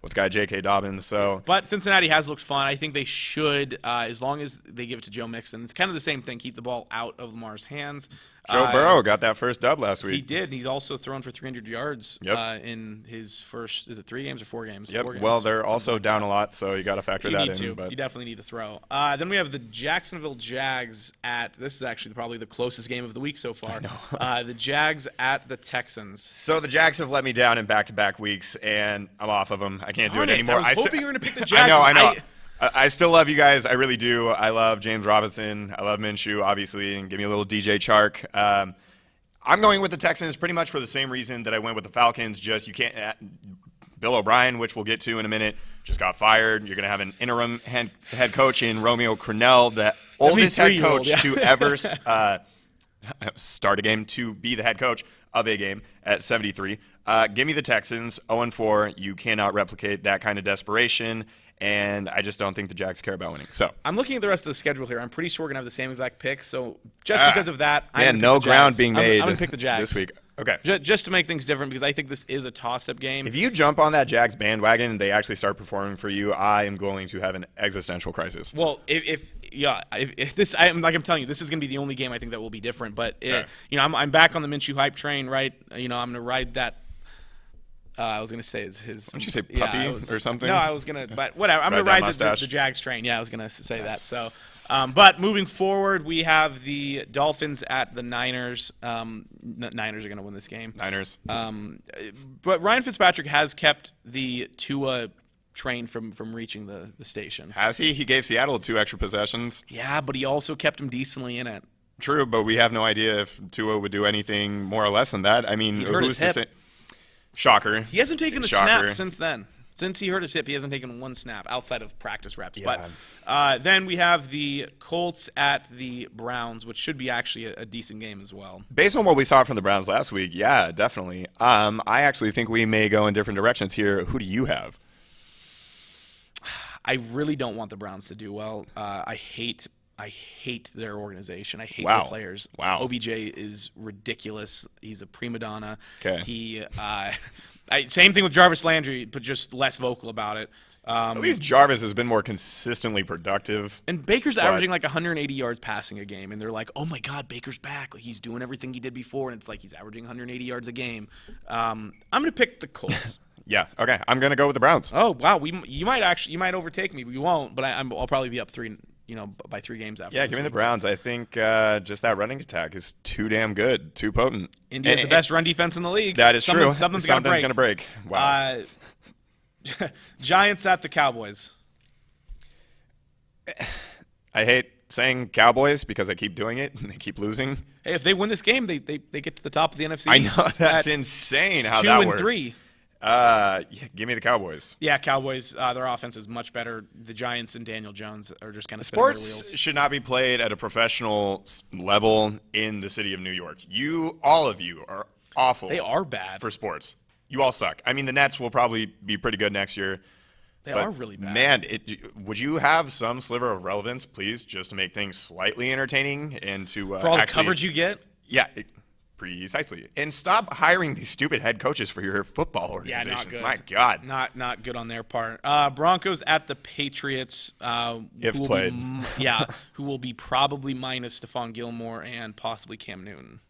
what's guy J.K. Dobbins. So, but Cincinnati has looked fun. I think they should, as long as they give it to Joe Mixon. It's kind of the same thing. Keep the ball out of Lamar's hands. Joe Burrow got that first dub last week. He did. He's also thrown for 300 yards in his first, is it 3 games or 4 games? Yep. 4 games, well, they're also down a lot, so you got to factor that in. But you definitely need to throw. Then we have the Jacksonville Jags this is actually probably the closest game of the week so far. The Jags at the Texans. So the Jags have let me down in back-to-back weeks, and I'm off of them. I can't do it anymore. I was hoping you were going to pick the Jags. I know. I still love you guys. I really do. I love James Robinson. I love Minshew, obviously, and give me a little DJ Chark. I'm going with the Texans pretty much for the same reason that I went with the Falcons. Just you can't. Bill O'Brien, which we'll get to in a minute, just got fired. You're going to have an interim head coach in Romeo Crennel, the oldest head coach to ever start a game, to be the head coach of a game at 73. Give me the Texans, 0-4. You cannot replicate that kind of desperation. And I just don't think the Jags care about winning. So I'm looking at the rest of the schedule here. I'm pretty sure we're gonna have the same exact picks. So just because of that, no ground being made I'm gonna pick the Jags this week. Okay, just to make things different because I think this is a toss-up game. If you jump on that Jags bandwagon and they actually start performing for you, I am going to have an existential crisis. Well, if this, I'm telling you, this is gonna be the only game I think that will be different. But I'm back on the Minshew hype train, right? I'm gonna ride that. I was going to say his. Don't you say puppy or something? No, I was going to, but whatever. I'm going to ride the Jags train. Yeah, I was going to say that. So, but moving forward, we have the Dolphins at the Niners. Niners are going to win this game. Niners. But Ryan Fitzpatrick has kept the Tua train from reaching the station. Has he? He gave Seattle 2 extra possessions. Yeah, but he also kept him decently in it. True, but we have no idea if Tua would do anything more or less than that. I mean, who's to say? Shocker. He hasn't taken a snap since then. Since he hurt his hip, he hasn't taken one snap outside of practice reps. Yeah. But then we have the Colts at the Browns, which should be actually a decent game as well. Based on what we saw from the Browns last week, yeah, definitely. I actually think we may go in different directions here. Who do you have? I really don't want the Browns to do well. I hate their organization. I hate their players. Wow. OBJ is ridiculous. He's a prima donna. Okay. Same thing with Jarvis Landry, but just less vocal about it. At least Jarvis has been more consistently productive. And Baker's averaging like 180 yards passing a game, and they're like, oh, my God, Baker's back. Like, he's doing everything he did before, and it's like he's averaging 180 yards a game. I'm going to pick the Colts. Yeah, okay. I'm going to go with the Browns. Oh, wow. You might overtake me, but you won't. But I'll probably be up 3 by 3 games after. Yeah, give me the Browns. I think just that running attack is too damn good, too potent. India's the best run defense in the league. That is true. Something's going to break. Wow. Giants at the Cowboys. I hate saying Cowboys because I keep doing it and they keep losing. Hey, if they win this game, they get to the top of the NFC. I know, that's insane how that works. 2-3. Yeah, give me the Cowboys. Yeah, Cowboys, their offense is much better. The Giants and Daniel Jones are just kind of spinning their wheels. Sports should not be played at a professional level in the city of New York. All of you are awful. They are bad. For sports. You all suck. I mean, the Nets will probably be pretty good next year. They are really bad. Man, would you have some sliver of relevance, please, just to make things slightly entertaining and to for all the coverage you get? Yeah, precisely. And stop hiring these stupid head coaches for your football organizations. Yeah, not good. My God. Not good on their part. Broncos at the Patriots. If played. Who will be probably minus Stephon Gilmore and possibly Cam Newton.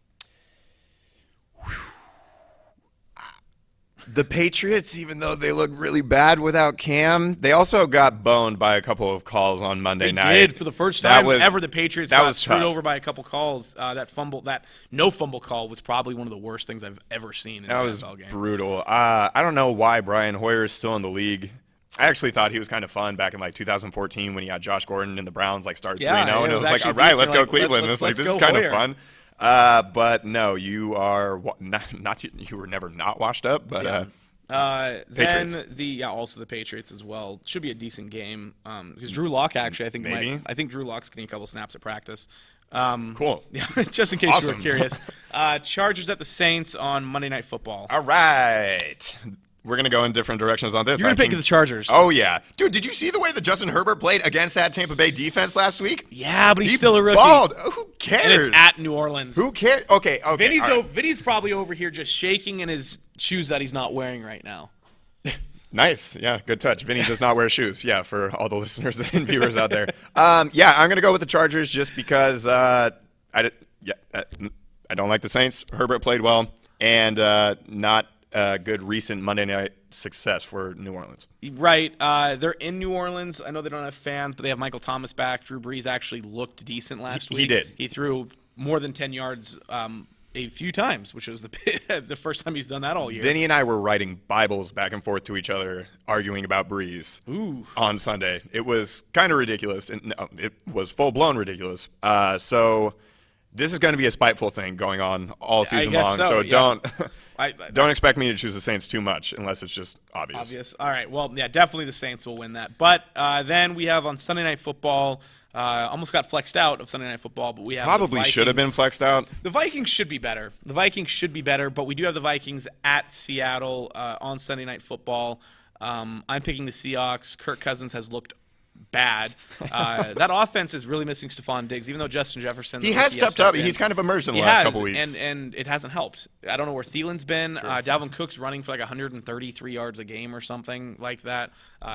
The Patriots, even though they look really bad without Cam, they also got boned by a couple of calls on Monday night. They did for the first time ever. The Patriots got screwed over by a couple calls. That no fumble call was probably one of the worst things I've ever seen in an NFL game. Brutal. I don't know why Brian Hoyer is still in the league. I actually thought he was kind of fun back in 2014 when he had Josh Gordon and the Browns started 3-0, and it was like, all right, let's go Cleveland. It's like, this is kind of fun. But no, you are you were never not washed up, but Patriots. Then also the Patriots as well. Should be a decent game because Drew Lock actually I think Drew Lock's getting a couple snaps at practice. Cool. Just in case you were curious. Chargers at the Saints on Monday Night Football. All right. We're going to go in different directions on this. You're going to pick the Chargers. Oh, yeah. Dude, did you see the way that Justin Herbert played against that Tampa Bay defense last week? Yeah, but he's still a rookie. Balled. Who cares? And it's at New Orleans. Who cares? Okay. Vinny's probably over here just shaking in his shoes that he's not wearing right now. Nice. Yeah, good touch. Vinny does not wear shoes. Yeah, for all the listeners and viewers out there. I'm going to go with the Chargers just because I don't like the Saints. Herbert played well and not good recent Monday night success for New Orleans. Right. They're in New Orleans. I know they don't have fans, but they have Michael Thomas back. Drew Brees actually looked decent last week. He did. He threw more than 10 yards a few times, which was the first time he's done that all year. Vinny and I were writing Bibles back and forth to each other, arguing about Brees on Sunday. It was kind of ridiculous. And no, it was full-blown ridiculous. So this is going to be a spiteful thing going on all season long. So don't... Don't expect me to choose the Saints too much unless it's just obvious. All right. Well, yeah, definitely the Saints will win that. But then we have on Sunday Night Football, almost got flexed out of Sunday Night Football, but we have probably should have been flexed out. The Vikings should be better. But we do have the Vikings at Seattle on Sunday Night Football. I'm picking the Seahawks. Kirk Cousins has looked bad. That offense is really missing Stephon Diggs, even though Justin Jefferson. He has stepped up. He's kind of emerged in the last couple weeks. And it hasn't helped. I don't know where Thielen's been. Sure. Dalvin Cook's running for 133 yards a game or something like that.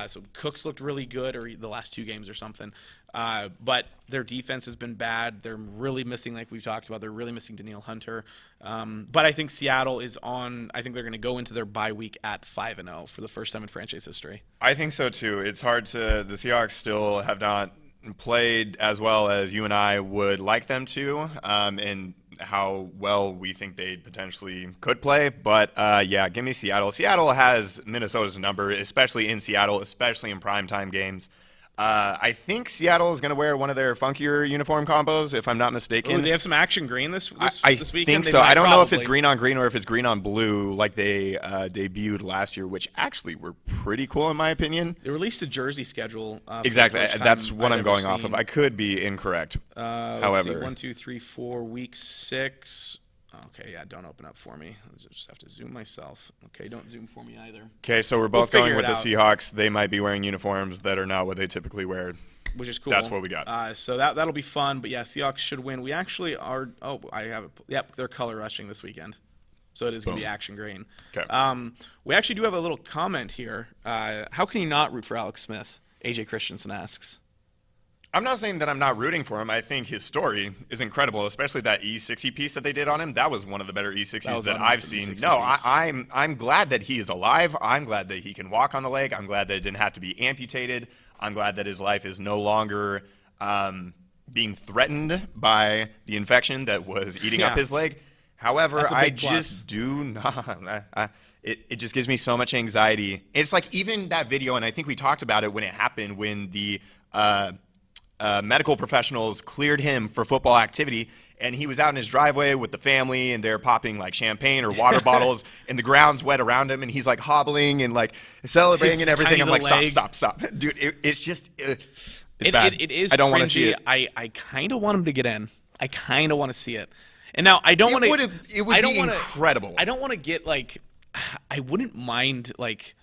So Cook's looked really good, or the last 2 games or something. But their defense has been bad. They're really missing, like we've talked about, they're really missing Danielle Hunter. But I think Seattle is on. I think they're going to go into their bye week at 5-0 for the first time in franchise history. I think so too. It's hard to. The Seahawks still have not played as well as you and I would like them to, and how well we think they potentially could play. But give me Seattle. Seattle has Minnesota's number, especially in Seattle, especially in primetime games. I think Seattle is going to wear one of their funkier uniform combos, if I'm not mistaken. Ooh, they have some action green this weekend? I think so. I don't know if it's green on green or if it's green on blue like they debuted last year, which actually were pretty cool in my opinion. They released a jersey schedule. Exactly. That's what I'm going off of. I could be incorrect. However. Let's see. 1, 2, 3, 4, week 6. Okay, yeah, don't open up for me. I just have to zoom myself. Okay, don't zoom for me either. Okay, so we're both going with the Seahawks. They might be wearing uniforms that are not what they typically wear. Which is cool. That's what we got. So that'll be fun. But yeah, Seahawks should win. We actually are. Oh, I have it. Yep, they're color rushing this weekend. So it is going to be action green. Okay. We actually do have a little comment here. How can you not root for Alex Smith? AJ Christensen asks. I'm not saying that I'm not rooting for him. I think his story is incredible, especially that E60 piece that they did on him. That was one of the better E60s that I've seen. No, I'm glad that he is alive. I'm glad that he can walk on the leg. I'm glad that it didn't have to be amputated. I'm glad that his life is no longer being threatened by the infection that was eating up his leg. However, I just do not. It just gives me so much anxiety. It's like even that video, and I think we talked about it when it happened, when the medical professionals cleared him for football activity, and he was out in his driveway with the family, and they're popping like champagne or water bottles, and the ground's wet around him, and he's like hobbling and like celebrating and everything. I'm like, stop, dude. It's just it's bad. It is. I don't want to see it. I kind of want him to get in. I kind of want to see it. And now I don't want to. It would be incredible. I don't want to get like. I wouldn't mind like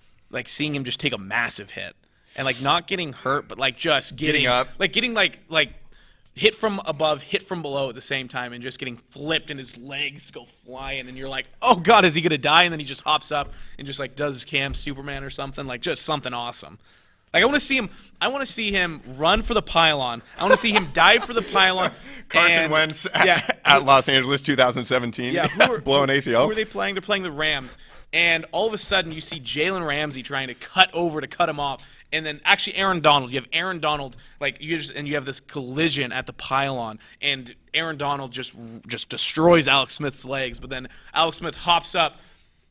seeing him just take a massive hit and like not getting hurt, but like just getting up, like getting like hit from above, hit from below at the same time, and just getting flipped and his legs go flying, and you're like, oh God, is he gonna die? And then he just hops up and just like does Cam Superman or something, like just something awesome. Like I want to see him run for the pylon. I want to see him dive for the pylon. Carson Wentz at Los Angeles 2017. Yeah, blowing ACL. Who are they playing? They're playing the Rams. And all of a sudden, you see Jalen Ramsey trying to cut him off. And then actually Aaron Donald. You have Aaron Donald, and you have this collision at the pylon. And Aaron Donald just destroys Alex Smith's legs. But then Alex Smith hops up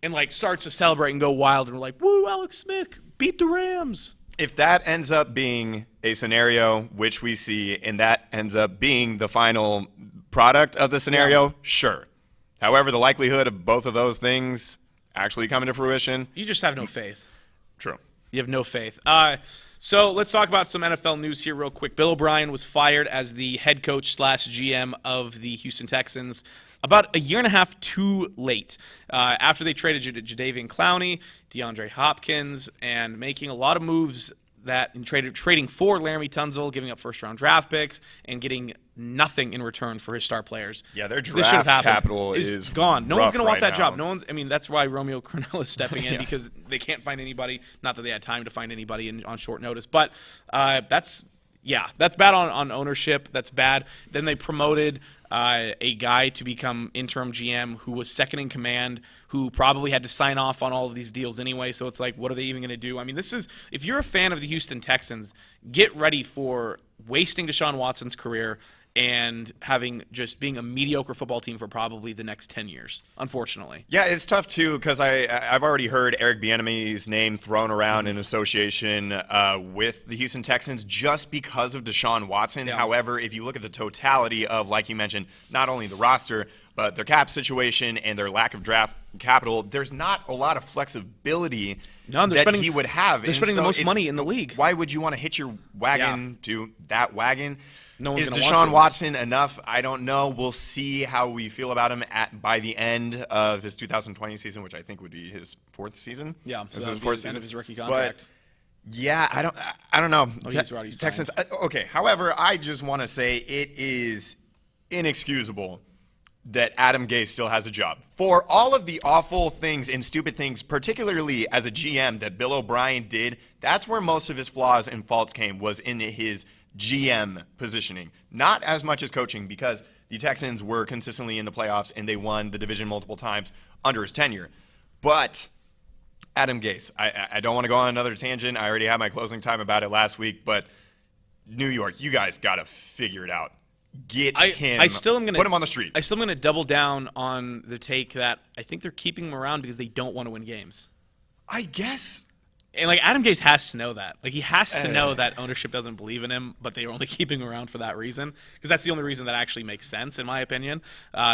and like starts to celebrate and go wild. And we're like, woo, Alex Smith beat the Rams. If that ends up being a scenario which we see, and that ends up being the final product of the scenario, sure. However, the likelihood of both of those things actually coming to fruition, you just have no faith. True. You have no faith. So let's talk about some NFL news here real quick. Bill O'Brien was fired as the head coach / GM of the Houston Texans about a year and a half too late, after they traded Jadeveon Clowney, DeAndre Hopkins, and making a lot of moves trading for Laramie Tunsil, giving up first-round draft picks, and getting nothing in return for his star players. Yeah, their draft capital is gone. No one's going to want that now. job. No one's. I mean, that's why Romeo Crennel is stepping in because they can't find anybody. Not that they had time to find anybody on short notice, but that's bad on ownership. That's bad. Then they promoted a guy to become interim GM who was second in command, who probably had to sign off on all of these deals anyway. So it's like, what are they even going to do? I mean, if you're a fan of the Houston Texans, get ready for wasting Deshaun Watson's career and being a mediocre football team for probably the next 10 years, unfortunately. Yeah, it's tough, too, because I've already heard Eric Bieniemy's name thrown around in association with the Houston Texans just because of Deshaun Watson. Yeah. However, if you look at the totality of, like you mentioned, not only the roster, but their cap situation and their lack of draft capital, there's not a lot of flexibility he would have. They're spending the most money in the league. Why would you want to hitch your wagon to that wagon? No one's Is Deshaun Watson enough? I don't know. We'll see how we feel about him by the end of his 2020 season, which I think would be his fourth season. Yeah, this is his fourth end season of his rookie contract. But yeah, I don't know. He's already signed. Texans. Okay. However, I just want to say it is inexcusable that Adam Gase still has a job. For all of the awful things and stupid things, particularly as a GM that Bill O'Brien did, that's where most of his flaws and faults came, was in his GM positioning. Not as much as coaching, because the Texans were consistently in the playoffs and they won the division multiple times under his tenure. But Adam Gase, I don't want to go on another tangent. I already had my closing time about it last week, but New York, you guys got to figure it out. Put him on the street. I still am going to double down on the take that I think they're keeping him around because they don't want to win games. I guess. And Adam Gase has to know that. He has to know that ownership doesn't believe in him, but they're only keeping him around for that reason. Because that's the only reason that actually makes sense, in my opinion.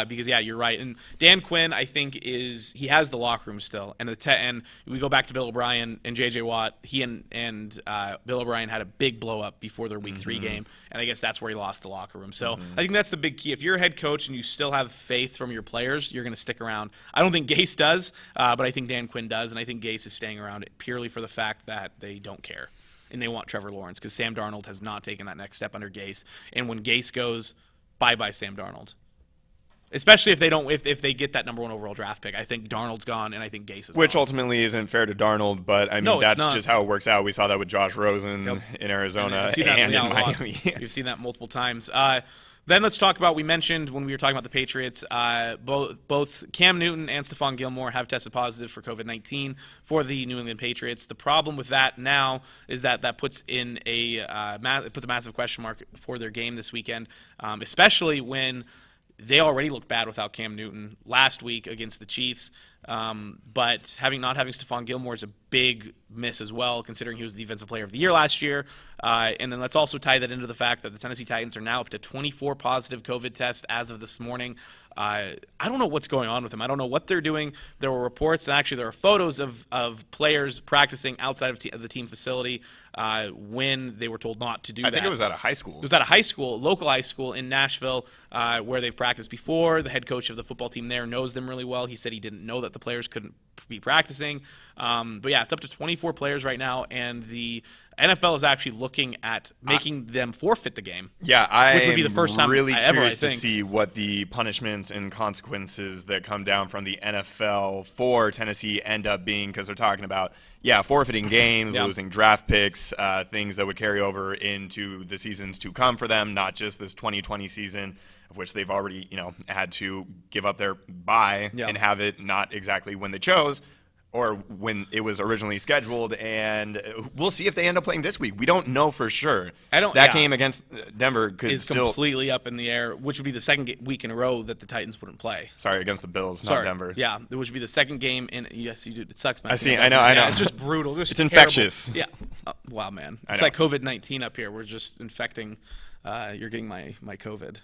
Because you're right. And Dan Quinn, I think, he has the locker room still. And we go back to Bill O'Brien and J.J. Watt. He and Bill O'Brien had a big blow up before their Week 3 game, and I guess that's where he lost the locker room. So I think that's the big key. If you're a head coach and you still have faith from your players, you're going to stick around. I don't think Gase does, but I think Dan Quinn does, and I think Gase is staying around purely for the fact that they don't care and they want Trevor Lawrence, because Sam Darnold has not taken that next step under Gase. And when Gase goes, bye Sam Darnold. Especially if they get that number 1 overall draft pick. I think Darnold's gone, and I think Gase is Which gone. ultimately isn't fair to Darnold, but I mean, that's just how it works out. We saw that with Josh Rosen in Arizona and in Miami. We've seen that multiple times. Then let's talk about, we mentioned when we were talking about the Patriots, both Cam Newton and Stephon Gilmore have tested positive for COVID-19 for the New England Patriots. The problem with that now is that puts in a massive question mark for their game this weekend, especially when they already looked bad without Cam Newton last week against the Chiefs. But not having Stephon Gilmore is a big miss as well, considering he was the Defensive Player of the Year last year. And then let's also tie that into the fact that the Tennessee Titans are now up to 24 positive COVID tests as of this morning. I don't know what's going on with them. I don't know what they're doing. There were reports, and actually there are photos of players practicing outside of the team facility when they were told not to do that. I think it was at a high school. It was at a high school, local high school in Nashville, where they've practiced before. The head coach of the football team there knows them really well. He said he didn't know that the players couldn't be practicing. But yeah, it's up to 24 players right now, and the NFL is actually looking at making them forfeit the game. Yeah, which would be the first time really ever, curious I to think. see what the punishments and consequences that come down from the NFL for Tennessee end up being, because they're talking about, forfeiting games, losing draft picks, things that would carry over into the seasons to come for them, not just this 2020 season, of which they've already, had to give up their bye and have it not exactly when they chose, or when it was originally scheduled, and we'll see if they end up playing this week. We don't know for sure. That game against Denver could still completely up in the air, which would be the second week in a row that the Titans wouldn't play. Sorry, against the Bills, not Denver. Yeah, it would be the second game in. Yes, you do. It sucks, man. I know. It's just brutal. It's terrible. Infectious. Yeah. Wow, man. It's like COVID-19 up here. We're just infecting. You're getting my COVID.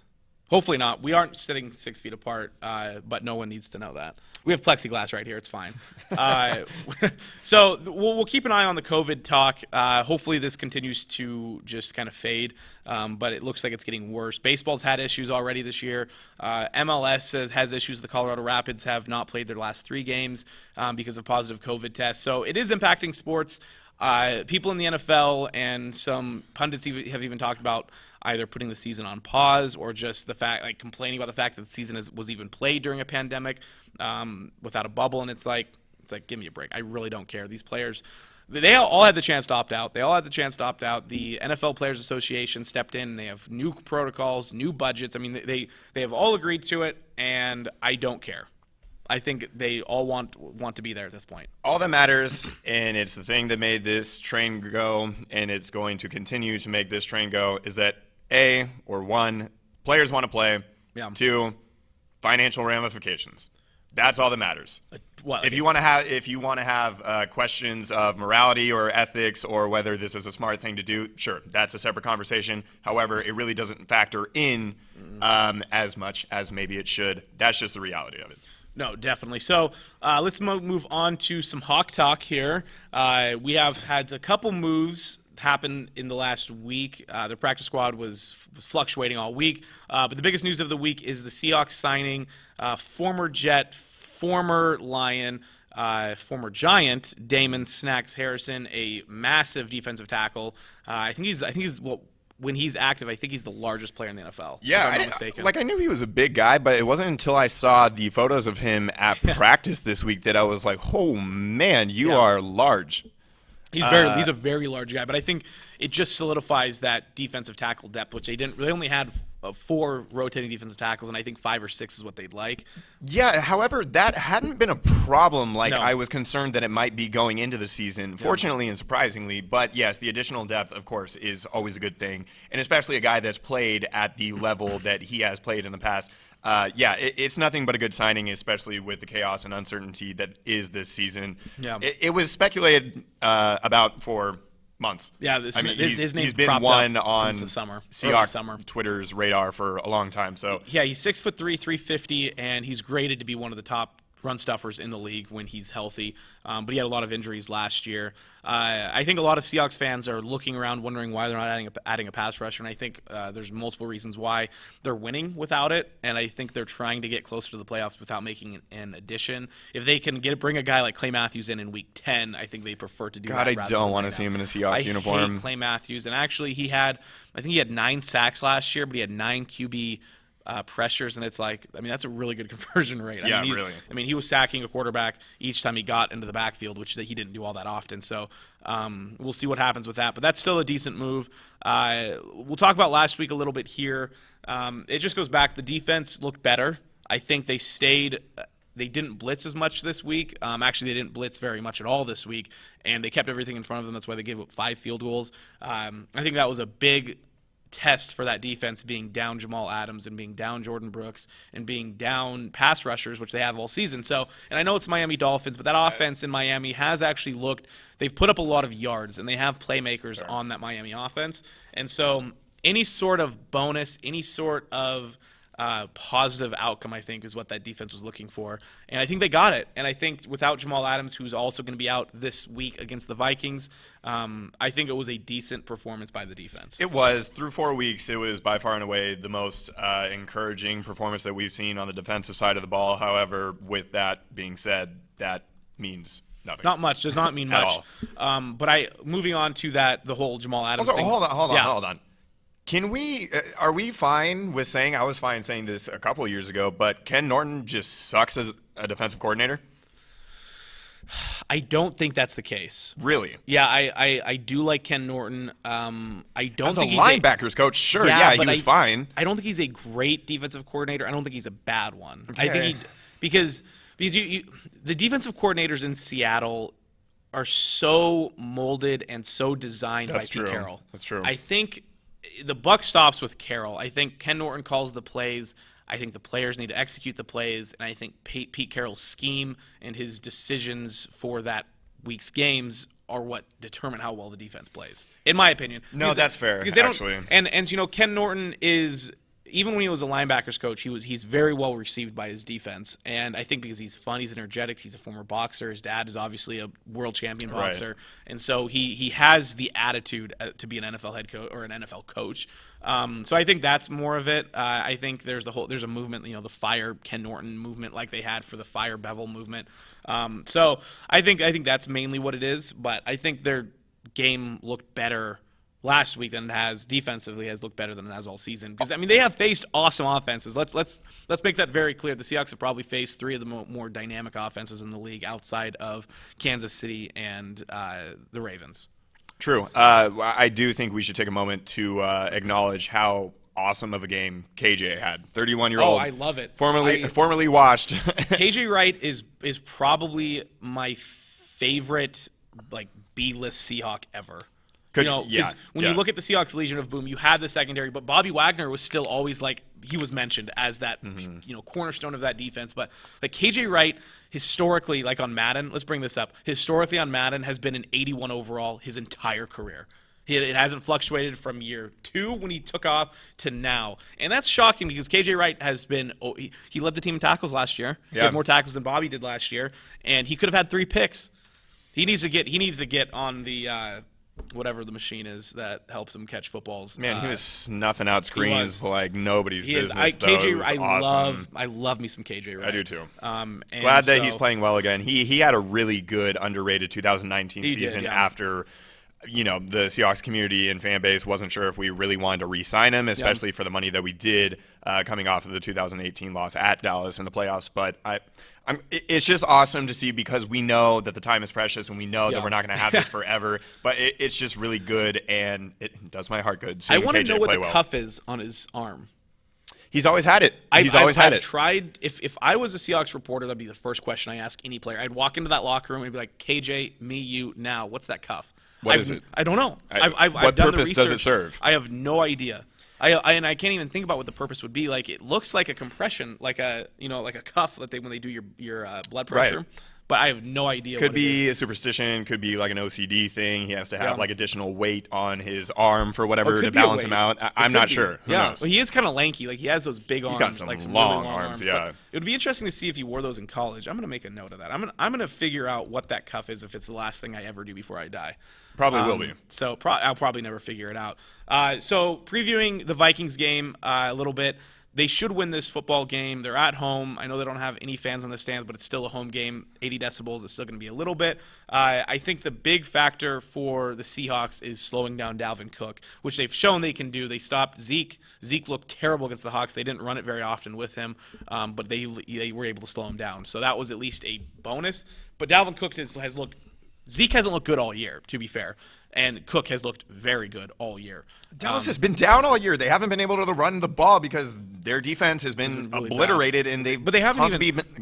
Hopefully not. We aren't sitting 6 feet apart, but no one needs to know that. We have plexiglass right here. It's fine. So we'll keep an eye on the COVID talk. Hopefully this continues to just kind of fade, but it looks like it's getting worse. Baseball's had issues already this year. MLS has issues. The Colorado Rapids have not played their last 3 games because of positive COVID tests. So it is impacting sports. People in the NFL and some pundits have even talked about either putting the season on pause or just the fact, like complaining about the fact that the season was even played during a pandemic without a bubble. And it's like, give me a break. I really don't care. These players, they all had the chance to opt out. The NFL Players Association stepped in. They have new protocols, new budgets. I mean, they have all agreed to it, and I don't care. I think they all want to be there at this point. All that matters, and it's the thing that made this train go, and it's going to continue to make this train go, is that one, players want to play. Yeah. 2, financial ramifications. That's all that matters. If you want to have questions of morality or ethics or whether this is a smart thing to do, sure, that's a separate conversation. However, it really doesn't factor in as much as maybe it should. That's just the reality of it. No, definitely. So let's move on to some Hawk talk here. We have had a couple moves happen in the last week. The practice squad was fluctuating all week. But the biggest news of the week is the Seahawks signing former Jet, former Lion, former Giant, Damon Snacks Harrison, a massive defensive tackle. I think he's when he's active, I think he's the largest player in the NFL. Yeah, if I'm not mistaken. I knew he was a big guy, but it wasn't until I saw the photos of him at practice this week that I was like, oh, man, you are large. He's a very large guy, but I think it just solidifies that defensive tackle depth, which they only had 4 rotating defensive tackles, and I think 5 or 6 is what they'd like. Yeah, however, that hadn't been a problem I was concerned that it might be going into the season, fortunately and surprisingly. But yes, the additional depth, of course, is always a good thing, and especially a guy that's played at the level that he has played in the past. It's nothing but a good signing, especially with the chaos and uncertainty that is this season. Yeah. It was speculated about for months. Yeah, his name's he's been one on since the summer. Seahawks Twitter's radar for a long time. So yeah, he's 6'3", 350, and he's graded to be one of the top run stuffers in the league when he's healthy. But he had a lot of injuries last year. I think a lot of Seahawks fans are looking around wondering why they're not adding a pass rusher, and I think there's multiple reasons why they're winning without it, and I think they're trying to get closer to the playoffs without making an addition. If they can bring a guy like Clay Matthews in Week 10, I think they prefer to do that. God, I don't want to see him in a Seahawks uniform. I hate Clay Matthews, and actually I think he had 9 sacks last year, but he had 9 QB pressures, and it's that's a really good conversion rate. Really. He was sacking a quarterback each time he got into the backfield, which he didn't do all that often. So we'll see what happens with that, but that's still a decent move. We'll talk about last week a little bit here. It just goes back. The defense looked better. I think they didn't blitz as much this week. Actually, they didn't blitz very much at all this week, and they kept everything in front of them. That's why they gave up 5 field goals. I think that was a big test for that defense being down Jamal Adams and being down Jordan Brooks and being down pass rushers, which they have all season. So, and I know it's Miami Dolphins, but that offense in Miami has actually they've put up a lot of yards, and they have playmakers on that Miami offense. And so any sort of bonus, any sort of positive outcome, I think, is what that defense was looking for. And I think they got it. And I think without Jamal Adams, who's also going to be out this week against the Vikings, I think it was a decent performance by the defense. It was. Through 4 weeks, it was by far and away the most encouraging performance that we've seen on the defensive side of the ball. However, with that being said, that means nothing. Not much. Does not mean much. But moving on to the whole Jamal Adams also, thing. Hold on. Can we? Are we fine with saying? I was fine saying this a couple of years ago, but Ken Norton just sucks as a defensive coordinator. I don't think that's the case. Really? Yeah, I do like Ken Norton. I don't as think a he's linebackers coach. Sure, yeah, he was fine. I don't think he's a great defensive coordinator. I don't think he's a bad one. Okay. I think because the defensive coordinators in Seattle are so molded and so designed by Pete Carroll. That's true. I think the buck stops with Carroll. I think Ken Norton calls the plays. I think the players need to execute the plays, and I think Pete Carroll's scheme and his decisions for that week's games are what determine how well the defense plays, in my opinion. No, that's fair. Because they actually. And Ken Norton is, even when he was a linebackers coach, he's very well received by his defense, and I think because he's fun, he's energetic, he's a former boxer. His dad is obviously a world champion boxer, and so he has the attitude to be an NFL head coach or an NFL coach. So I think that's more of it. I think there's a movement, the Fire Ken Norton movement, like they had for the Fire Bevel movement. So I think that's mainly what it is. But I think their game looked better last week than it has defensively, has looked better than it has all season. Because they have faced awesome offenses. Let's make that very clear. The Seahawks have probably faced three of the more dynamic offenses in the league outside of Kansas City and the Ravens. True. I do think we should take a moment to acknowledge how awesome of a game KJ had. 31-year-old. Oh, I love it. Formerly washed. KJ Wright is probably my favorite B-list Seahawk ever. When you look at the Seahawks Legion of Boom, you had the secondary, but Bobby Wagner was still always he was mentioned as that cornerstone of that defense. But KJ Wright historically, on Madden, let's bring this up. Historically on Madden has been an 81 overall his entire career. It hasn't fluctuated from year 2 when he took off to now. And that's shocking because KJ Wright has been he led the team in tackles last year. He had more tackles than Bobby did last year, and he could have had 3 picks. He needs to get on the whatever the machine is that helps him catch footballs. Man, he was snuffing out screens like nobody's business. I love me some KJ Wright. I do too. Glad that he's playing well again. He had a really good underrated 2019 season after the Seahawks community and fan base wasn't sure if we really wanted to re-sign him, especially for the money that we did coming off of the 2018 loss at Dallas in the playoffs. But it's just awesome to see because we know that the time is precious and we know that we're not going to have this forever. But it's just really good and it does my heart good. I want to know what the cuff is on his arm. He's always had it. I've tried. If I was a Seahawks reporter, that'd be the first question I ask any player. I'd walk into that locker room and be like, KJ, me, you, now. What's that cuff? What is it? I don't know. I've what done purpose the research. does it serve? I have no idea. And I can't even think about what the purpose would be. It looks like a compression, like a cuff that when they do your blood pressure. Right. But I have no idea. Could be a superstition. Could be like an OCD thing. He has to have additional weight on his arm for whatever to balance him out. I'm not sure. Who knows? Well, he is kind of lanky. He has those big arms. He's got some really long arms. Yeah. It would be interesting to see if he wore those in college. I'm going to make a note of that. I'm going to figure out what that cuff is if it's the last thing I ever do before I die. Probably will be. So I'll probably never figure it out. So previewing the Vikings game a little bit. They should win this football game. They're at home. I know they don't have any fans on the stands, but it's still a home game. 80 decibels is still going to be a little bit. I think the big factor for the Seahawks is slowing down Dalvin Cook, which they've shown they can do. They stopped Zeke. Zeke looked terrible against the Hawks. They didn't run it very often with him, but they were able to slow him down. So that was at least a bonus. But Dalvin Cook has looked – Zeke hasn't looked good all year, to be fair. And Cook has looked very good all year. Dallas has been down all year. They haven't been able to run the ball because their defense has been really obliterated, and they've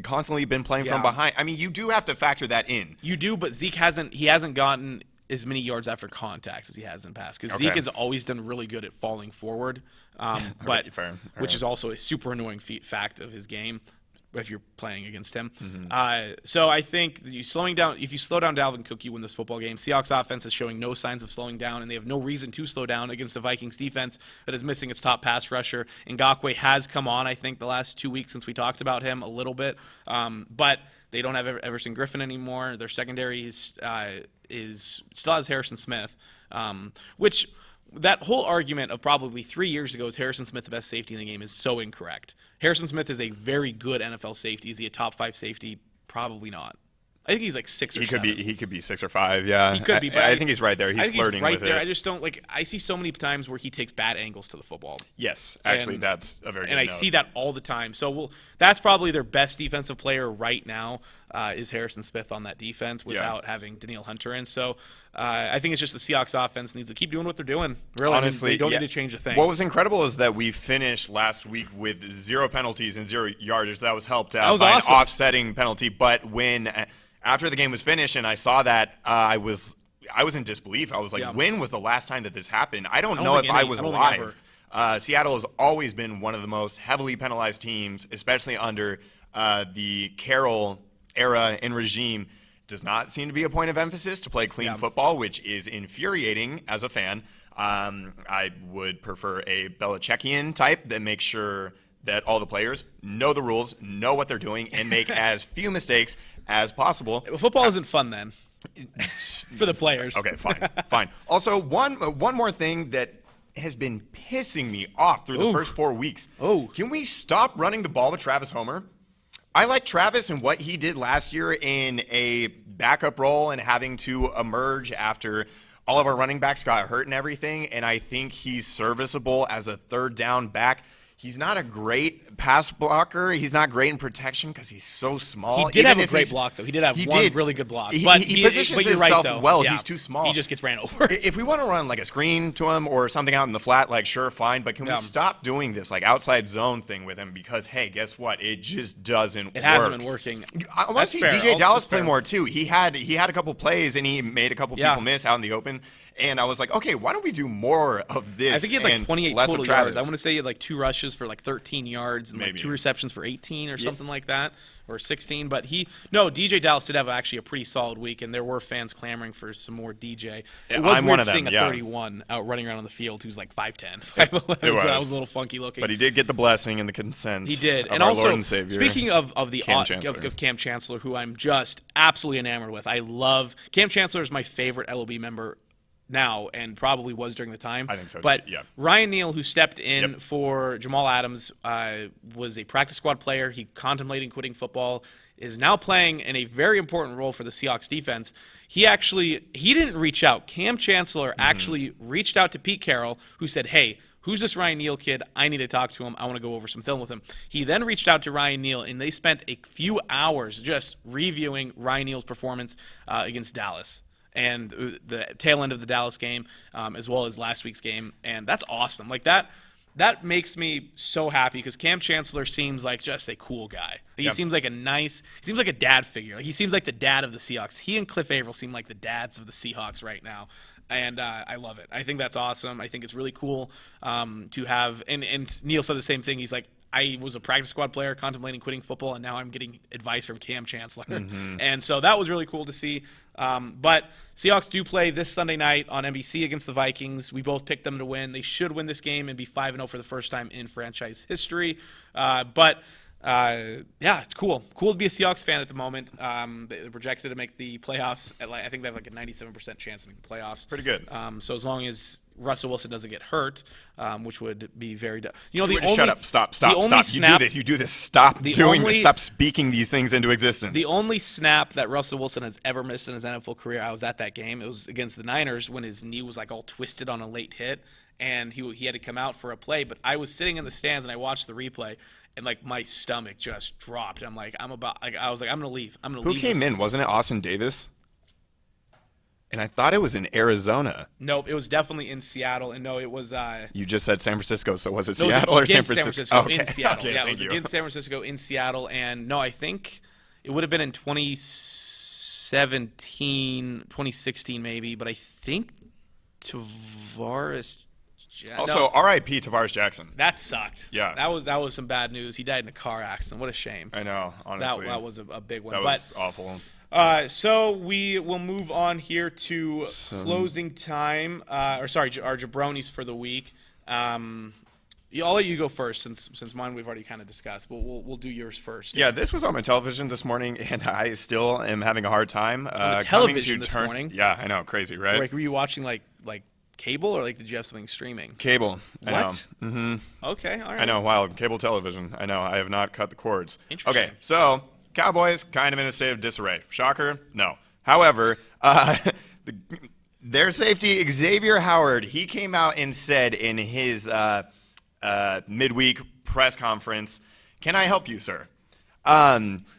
constantly been playing from behind. I mean, you do have to factor that in. You do, but Zeke hasn't gotten as many yards after contact as he has in pass, because Okay. Zeke has always done really good at falling forward, but fair. which is also a super annoying fact of his game if you're playing against him. So I think if you slow down Dalvin Cook, you win this football game. Seahawks offense is showing no signs of slowing down, and they have no reason to slow down against the Vikings defense that is missing its top pass rusher. Ngakoue has come on, I think, the last 2 weeks since we talked about him a little bit, but they don't have Everson Griffin anymore. Their secondary still has Harrison Smith, which that whole argument of probably 3 years ago is Harrison Smith the best safety in the game is so incorrect. Harrison Smith is a very good NFL safety. Is he a top 5 safety? Probably not. I think he's like 6 or 7. He could be 6 or 5. Yeah, He could be, but I think he's right there. He's flirting right with there. it. I just don't like. I see so many times where he takes bad angles to the football. Yes, actually, And- that's a very good And I note. see that all the time. So that's probably their best defensive player right now is Harrison Smith on that defense without having Danielle Hunter in. So I think it's just the Seahawks offense needs to keep doing what they're doing. Really, Honestly, they don't yeah. need to change a thing. What was incredible is that we finished last week with 0 penalties and 0 yardage. That was helped out was by awesome. an offsetting penalty. But when after the game was finished and I saw that, I was in disbelief. I was like, when was the last time that this happened? I don't know if I was alive. Seattle has always been one of the most heavily penalized teams, especially under the Carroll era and regime. Does not seem to be a point of emphasis to play clean football, which is infuriating as a fan. I would prefer a Belichickian type that makes sure that all the players know the rules, know what they're doing, and make as few mistakes as possible. Football isn't fun then for the players. Okay, fine. Also, one more thing that has been pissing me off through the first 4 weeks. Can we stop running the ball with Travis Homer? I like Travis and what he did last year in a backup role and having to emerge after all of our running backs got hurt and everything, and I think he's serviceable as a third down back. He's not a great pass blocker. He's not great in protection because he's so small. He did have a great block, though. He did have one really good block. But he positions himself well. He's too small. He just gets ran over. If we want to run like a screen to him or something out in the flat, like sure, fine. But can we stop doing this like outside zone thing with him? Because hey, guess what? It just doesn't work. It hasn't been working. I want to see DJ Dallas play more too. He had a couple plays and he made a couple people miss out in the open. And I was like, okay, why don't we do more of this? I think he had like 28 less total of yards. Travis. I want to say he had like 2 rushes for like 13 yards and like Maybe. 2 receptions for 18 or something like that, or 16. But DJ Dallas did have actually a pretty solid week, and there were fans clamoring for some more DJ. It was I'm weird one of them, seeing a yeah. 31 out running around on the field who's like 5'10", 5'11", It was. so that was a little funky looking. But he did get the blessing and the consent. He did. Of And our also, Lord and Savior, speaking of Cam Chancellor. of Cam Chancellor, who I'm just absolutely enamored with. I love Cam Chancellor is my favorite LOB member now and probably was during the time. I think so, too. But Yeah. Ryan Neal, who stepped in for Jamal Adams, was a practice squad player. He contemplating quitting football, is now playing in a very important role for the Seahawks defense. He didn't reach out. Cam Chancellor actually reached out to Pete Carroll, who said, hey, who's this Ryan Neal kid? I need to talk to him. I want to go over some film with him. He then reached out to Ryan Neal, and they spent a few hours just reviewing Ryan Neal's performance against Dallas and the tail end of the Dallas game, as well as last week's game. And that's awesome. Like that makes me so happy because Cam Chancellor seems like just a cool guy. He seems like he seems like a dad figure. Like he seems like the dad of the Seahawks. He and Cliff Averill seem like the dads of the Seahawks right now. And I love it. I think that's awesome. I think it's really cool to have. And Neil said the same thing. He's like, I was a practice squad player contemplating quitting football, and now I'm getting advice from Cam Chancellor. And so that was really cool to see. But Seahawks do play this Sunday night on NBC against the Vikings. We both picked them to win. They should win this game and be 5-0 for the first time in franchise history. But it's cool. Cool to be a Seahawks fan at the moment. They're projected to make the playoffs. I think they have like a 97% chance to make the playoffs. Pretty good. So as long as Russell Wilson doesn't get hurt, which would be very. Shut up! Stop! You do this. Stop doing this. Stop speaking these things into existence. The only snap that Russell Wilson has ever missed in his NFL career, I was at that game. It was against the Niners when his knee was like all twisted on a late hit, and he had to come out for a play. But I was sitting in the stands and I watched the replay. And like my stomach just dropped. I'm like, I was like, I'm gonna leave. Who came in? Wasn't it Austin Davis? And I thought it was in Arizona. Nope, it was definitely in Seattle. And no, it was. You just said San Francisco, so was it No, Seattle it or was San against Francisco? in Seattle. Okay, Yeah, it was thank you. against San Francisco in Seattle. And no, I think it would have been in 2016 maybe, but I think Tavares. Also, R.I.P. Tavares Jackson. That sucked. Yeah. That was some bad news. He died in a car accident. What a shame. I know, honestly. That was a big one. That was awful. So we will move on here to closing time. Our jabronis for the week. I'll let you go first since mine we've already kind of discussed. But we'll do yours first. Yeah, this was on my television this morning, and I still am having a hard time. On the television this morning? Yeah, I know, crazy, right? Like, were you watching like cable, or like did you have something streaming? Cable. What? I know. Mm-hmm. Okay, all right. I know, wild. Cable television. I know, I have not cut the cords. Interesting. Okay, so Cowboys kind of in a state of disarray. Shocker? No. However, their safety, Xavier Howard, he came out and said in his midweek press conference, "Can I help you, sir?"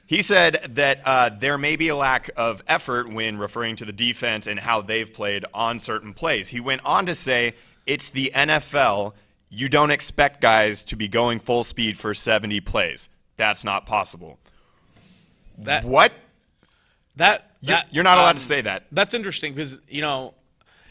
He said that there may be a lack of effort when referring to the defense and how they've played on certain plays. He went on to say, "It's the NFL. You don't expect guys to be going full speed for 70 plays. That's not possible." What? You're not allowed to say that. That's interesting because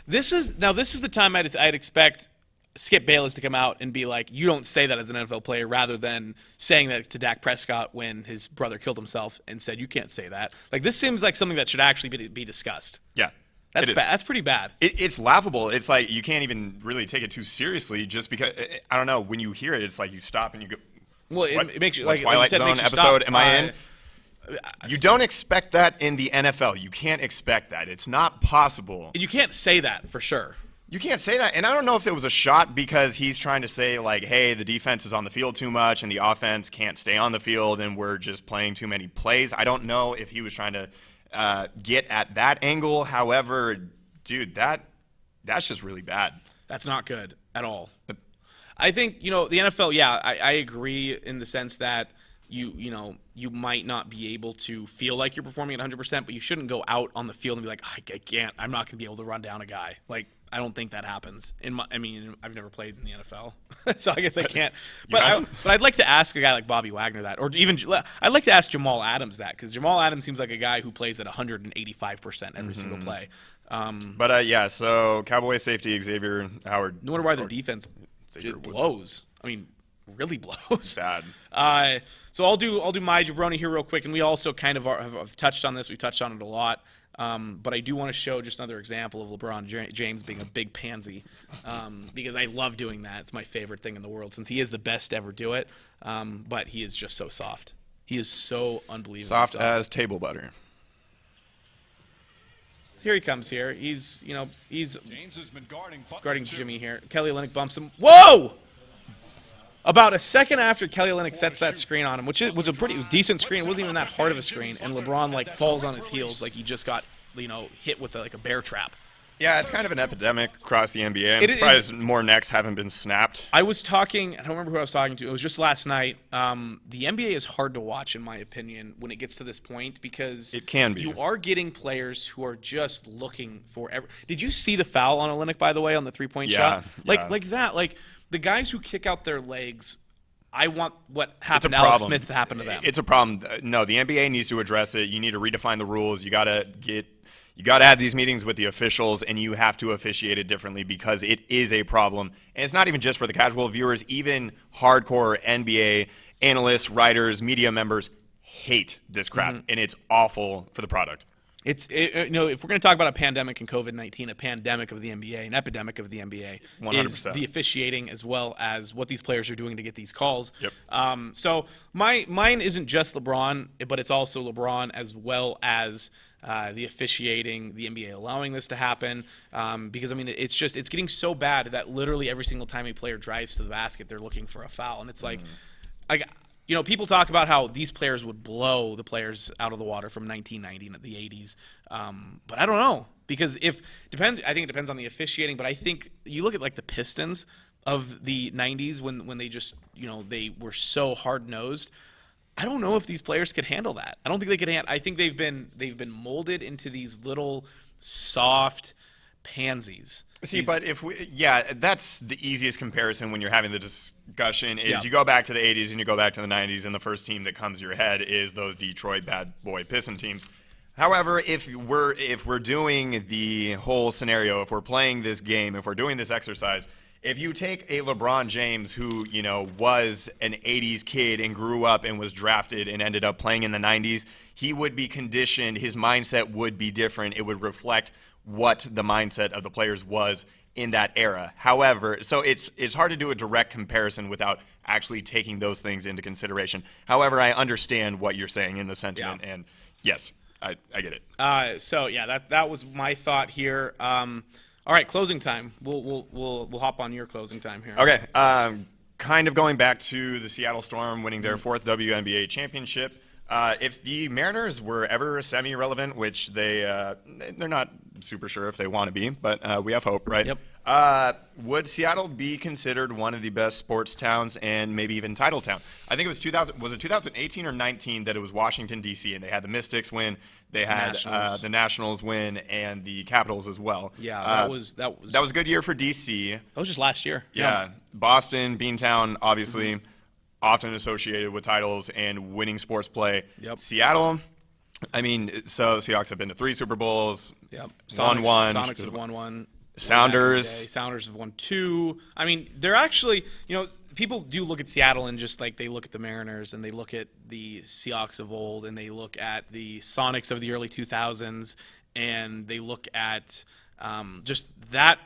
this is the time I'd expect Skip Bayless to come out and be like, "You don't say that as an NFL player," rather than saying that to Dak Prescott when his brother killed himself and said, "You can't say that." Like, this seems like something that should actually be discussed. Yeah. That's bad. That's pretty bad. It's laughable. It's like you can't even really take it too seriously just because, I don't know, when you hear it, it's like you stop and you go, well, it makes you, like Twilight Zone episode am I in? You don't expect that in the NFL. You can't expect that. It's not possible. You can't say that for sure. You can't say that. And I don't know if it was a shot because he's trying to say, like, hey, the defense is on the field too much and the offense can't stay on the field and we're just playing too many plays. I don't know if he was trying to get at that angle. However, dude, that's just really bad. That's not good at all. I think, the NFL, yeah, I agree in the sense that you might not be able to feel like you're performing at 100%, but you shouldn't go out on the field and be like, I'm not going to be able to run down a guy. Like, I don't think that happens. I've never played in the NFL, so I guess I can't. But I'd like to ask a guy like Bobby Wagner that, or even I'd like to ask Jamal Adams that, because Jamal Adams seems like a guy who plays at 185% every single play. So Cowboy safety Xavier Howard. No wonder why their defense blows. Really blows. Sad. So I'll do my jabroni here real quick, and we also kind of have touched on this. We touched on it a lot, but I do want to show just another example of LeBron James being a big pansy, because I love doing that. It's my favorite thing in the world, since he is the best to ever do it. But he is just so soft. He is so unbelievable. Soft as table butter. Here he comes. Here he's James has been guarding Jimmy here. Kelly Olynyk bumps him. Whoa! About a second after Kelly Olynyk sets that screen on him, which was a pretty decent screen, it wasn't even that hard of a screen, and LeBron falls on his heels like he just got hit with a bear trap. Yeah, it's kind of an epidemic across the NBA. I'm surprised more necks haven't been snapped. I don't remember who I was talking to. It was just last night. The NBA is hard to watch, in my opinion, when it gets to this point, because it can be. You are getting players who are just looking for Did you see the foul on Olynyk, by the way, on the three-point shot? Like that. The guys who kick out their legs, I want what happened to Alex Smith to happen to them. It's a problem. No, the NBA needs to address it. You need to redefine the rules. You got to have these meetings with the officials, and you have to officiate it differently, because it is a problem. And it's not even just for the casual viewers. Even hardcore NBA analysts, writers, media members hate this crap, and it's awful for the product. If we're going to talk about a pandemic in COVID-19, a pandemic of the NBA, an epidemic of the NBA, 100%. is the officiating, as well as what these players are doing to get these calls. Yep. So mine isn't just LeBron, but it's also LeBron, as well as the officiating, the NBA allowing this to happen. Because it's getting so bad that literally every single time a player drives to the basket, they're looking for a foul, and it's like, people talk about how these players would blow the players out of the water from 1990 and the 80s. But I don't know, because I think it depends on the officiating, but I think you look at the Pistons of the 90s when they just, they were so hard-nosed. I don't know if these players could handle that. I don't think they could handle. I think they've been molded into these little soft pansies. See, but that's the easiest comparison when you're having the discussion is you go back to the 80s and you go back to the 90s, and the first team that comes to your head is those Detroit bad boy Piston teams. However, if we're doing the whole scenario, if we're playing this game, if we're doing this exercise, if you take a LeBron James who, was an 80s kid and grew up and was drafted and ended up playing in the 90s, he would be conditioned, his mindset would be different. It would reflect what the mindset of the players was in that era. However, so it's hard to do a direct comparison without actually taking those things into consideration. However, I understand what you're saying in the sentiment, and yes, I get it. So yeah, that was my thought here. All right, closing time. We'll hop on your closing time here. Okay. Kind of going back to the Seattle Storm winning their 4th WNBA championship. If the Mariners were ever semi-relevant, which they're not super sure if they want to be, but we have hope, right? Yep. Would Seattle be considered one of the best sports towns and maybe even title town? I think it was 2018 or 19 that it was Washington, D.C., and they had the Mystics win, they had the Nationals win, and the Capitals as well. Yeah, that was a good year for D.C. That was just last year. Yeah. Boston, Beantown, obviously. Often associated with titles and winning sports play. Yep. Seattle, I mean, so Seahawks have been to 3 Super Bowls. Yep. Won one. Sonics have won one. Sounders have won 2. I mean, they're actually, people do look at Seattle and just like they look at the Mariners and they look at the Seahawks of old and they look at the Sonics of the early 2000s and they look at just that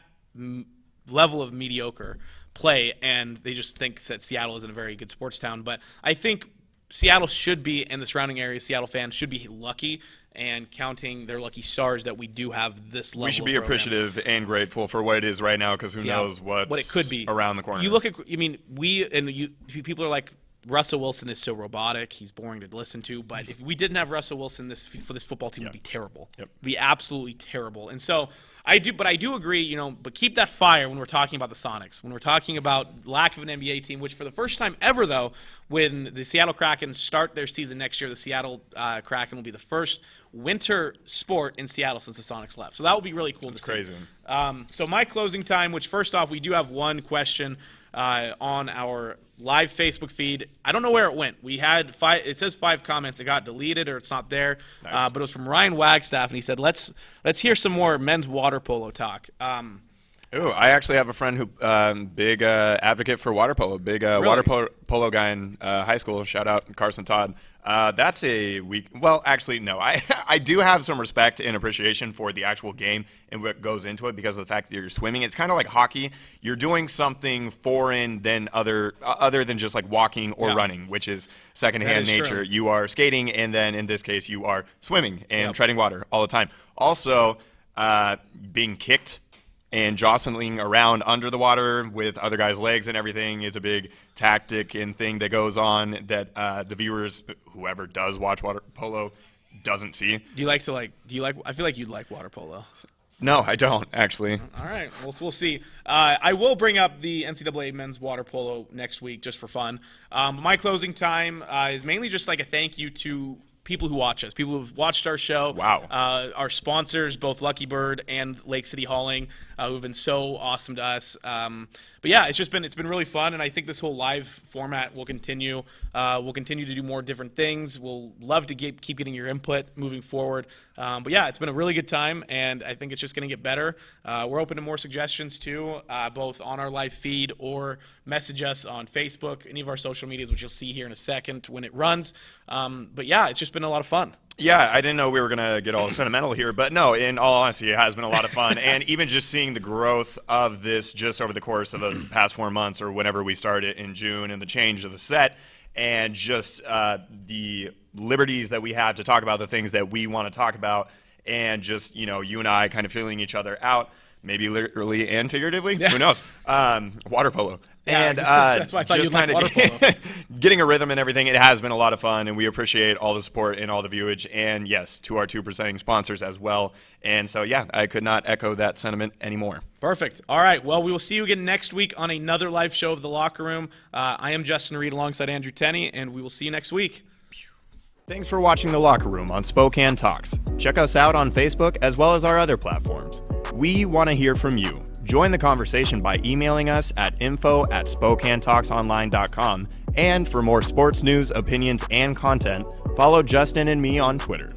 level of mediocre play, and they just think that Seattle isn't a very good sports town. But I think Seattle should be, and the surrounding area, Seattle fans should be lucky and counting their lucky stars that we do have this level. We should be appreciative and grateful for what it is right now, because who knows what it could be around the corner. You look at, people are like, Russell Wilson is so robotic, he's boring to listen to, but if we didn't have Russell Wilson, this football team would be terrible. Yep. Be absolutely terrible. And so I do agree, but keep that fire when we're talking about the Sonics, when we're talking about lack of an NBA team, which for the first time ever, though, when the Seattle Kraken start their season next year, the Seattle Kraken will be the first winter sport in Seattle since the Sonics left. So that will be really cool to see. Crazy. So my closing time, which first off, we do have one question on our live Facebook feed. I don't know where it went. We had 5. It says 5 comments. It got deleted or it's not there. Nice. But it was from Ryan Wagstaff, and he said, "Let's hear some more men's water polo talk." I actually have a friend who big advocate for water polo, big Really? water polo guy in high school. Shout out Carson Todd. That's a week. Well, actually, no. I do have some respect and appreciation for the actual game and what goes into it because of the fact that you're swimming. It's kind of like hockey. You're doing something foreign than other than just like walking or running, which is secondhand nature. True. You are skating, and then in this case, you are swimming and treading water all the time. Also, being kicked and jostling around under the water with other guys' legs and everything is a big tactic and thing that goes on that the viewers, whoever does watch water polo, doesn't see. I feel like you'd like water polo. No, I don't, actually. All right, we'll see. I will bring up the NCAA men's water polo next week just for fun. My closing time is mainly just like a thank you to people who watch us, people who've watched our show. Wow. Our sponsors, both Lucky Bird and Lake City Hauling, who've been so awesome to us. But yeah, it's been really fun, and I think this whole live format will continue. We'll continue to do more different things. We'll love to keep getting your input moving forward. But yeah, it's been a really good time, and I think it's just going to get better. We're open to more suggestions too, both on our live feed or message us on Facebook, any of our social medias, which you'll see here in a second when it runs. But yeah, it's just been a lot of fun. Yeah, I didn't know we were going to get all sentimental here, but no, in all honesty, it has been a lot of fun. And even just seeing the growth of this just over the course of the past 4 months or whenever we started in June and the change of the set and just the liberties that we have to talk about the things that we want to talk about and just, you and I kind of feeling each other out, maybe literally and figuratively, who knows, water polo. Yeah, and that's why I thought just you'd like water polo. Getting a rhythm and everything, it has been a lot of fun, and we appreciate all the support and all the viewage, and yes, to our 2 presenting sponsors as well. And so, yeah, I could not echo that sentiment anymore. Perfect. All right, well, we will see you again next week on another live show of The Locker Room. I am Justin Reed alongside Andrew Tenney, and we will see you next week. Thanks for watching The Locker Room on Spokane Talks. Check us out on Facebook as well as our other platforms. We want to hear from you. Join the conversation by emailing us at info@SpokaneTalksOnline.com. And for more sports news, opinions, and content, follow Justin and me on Twitter.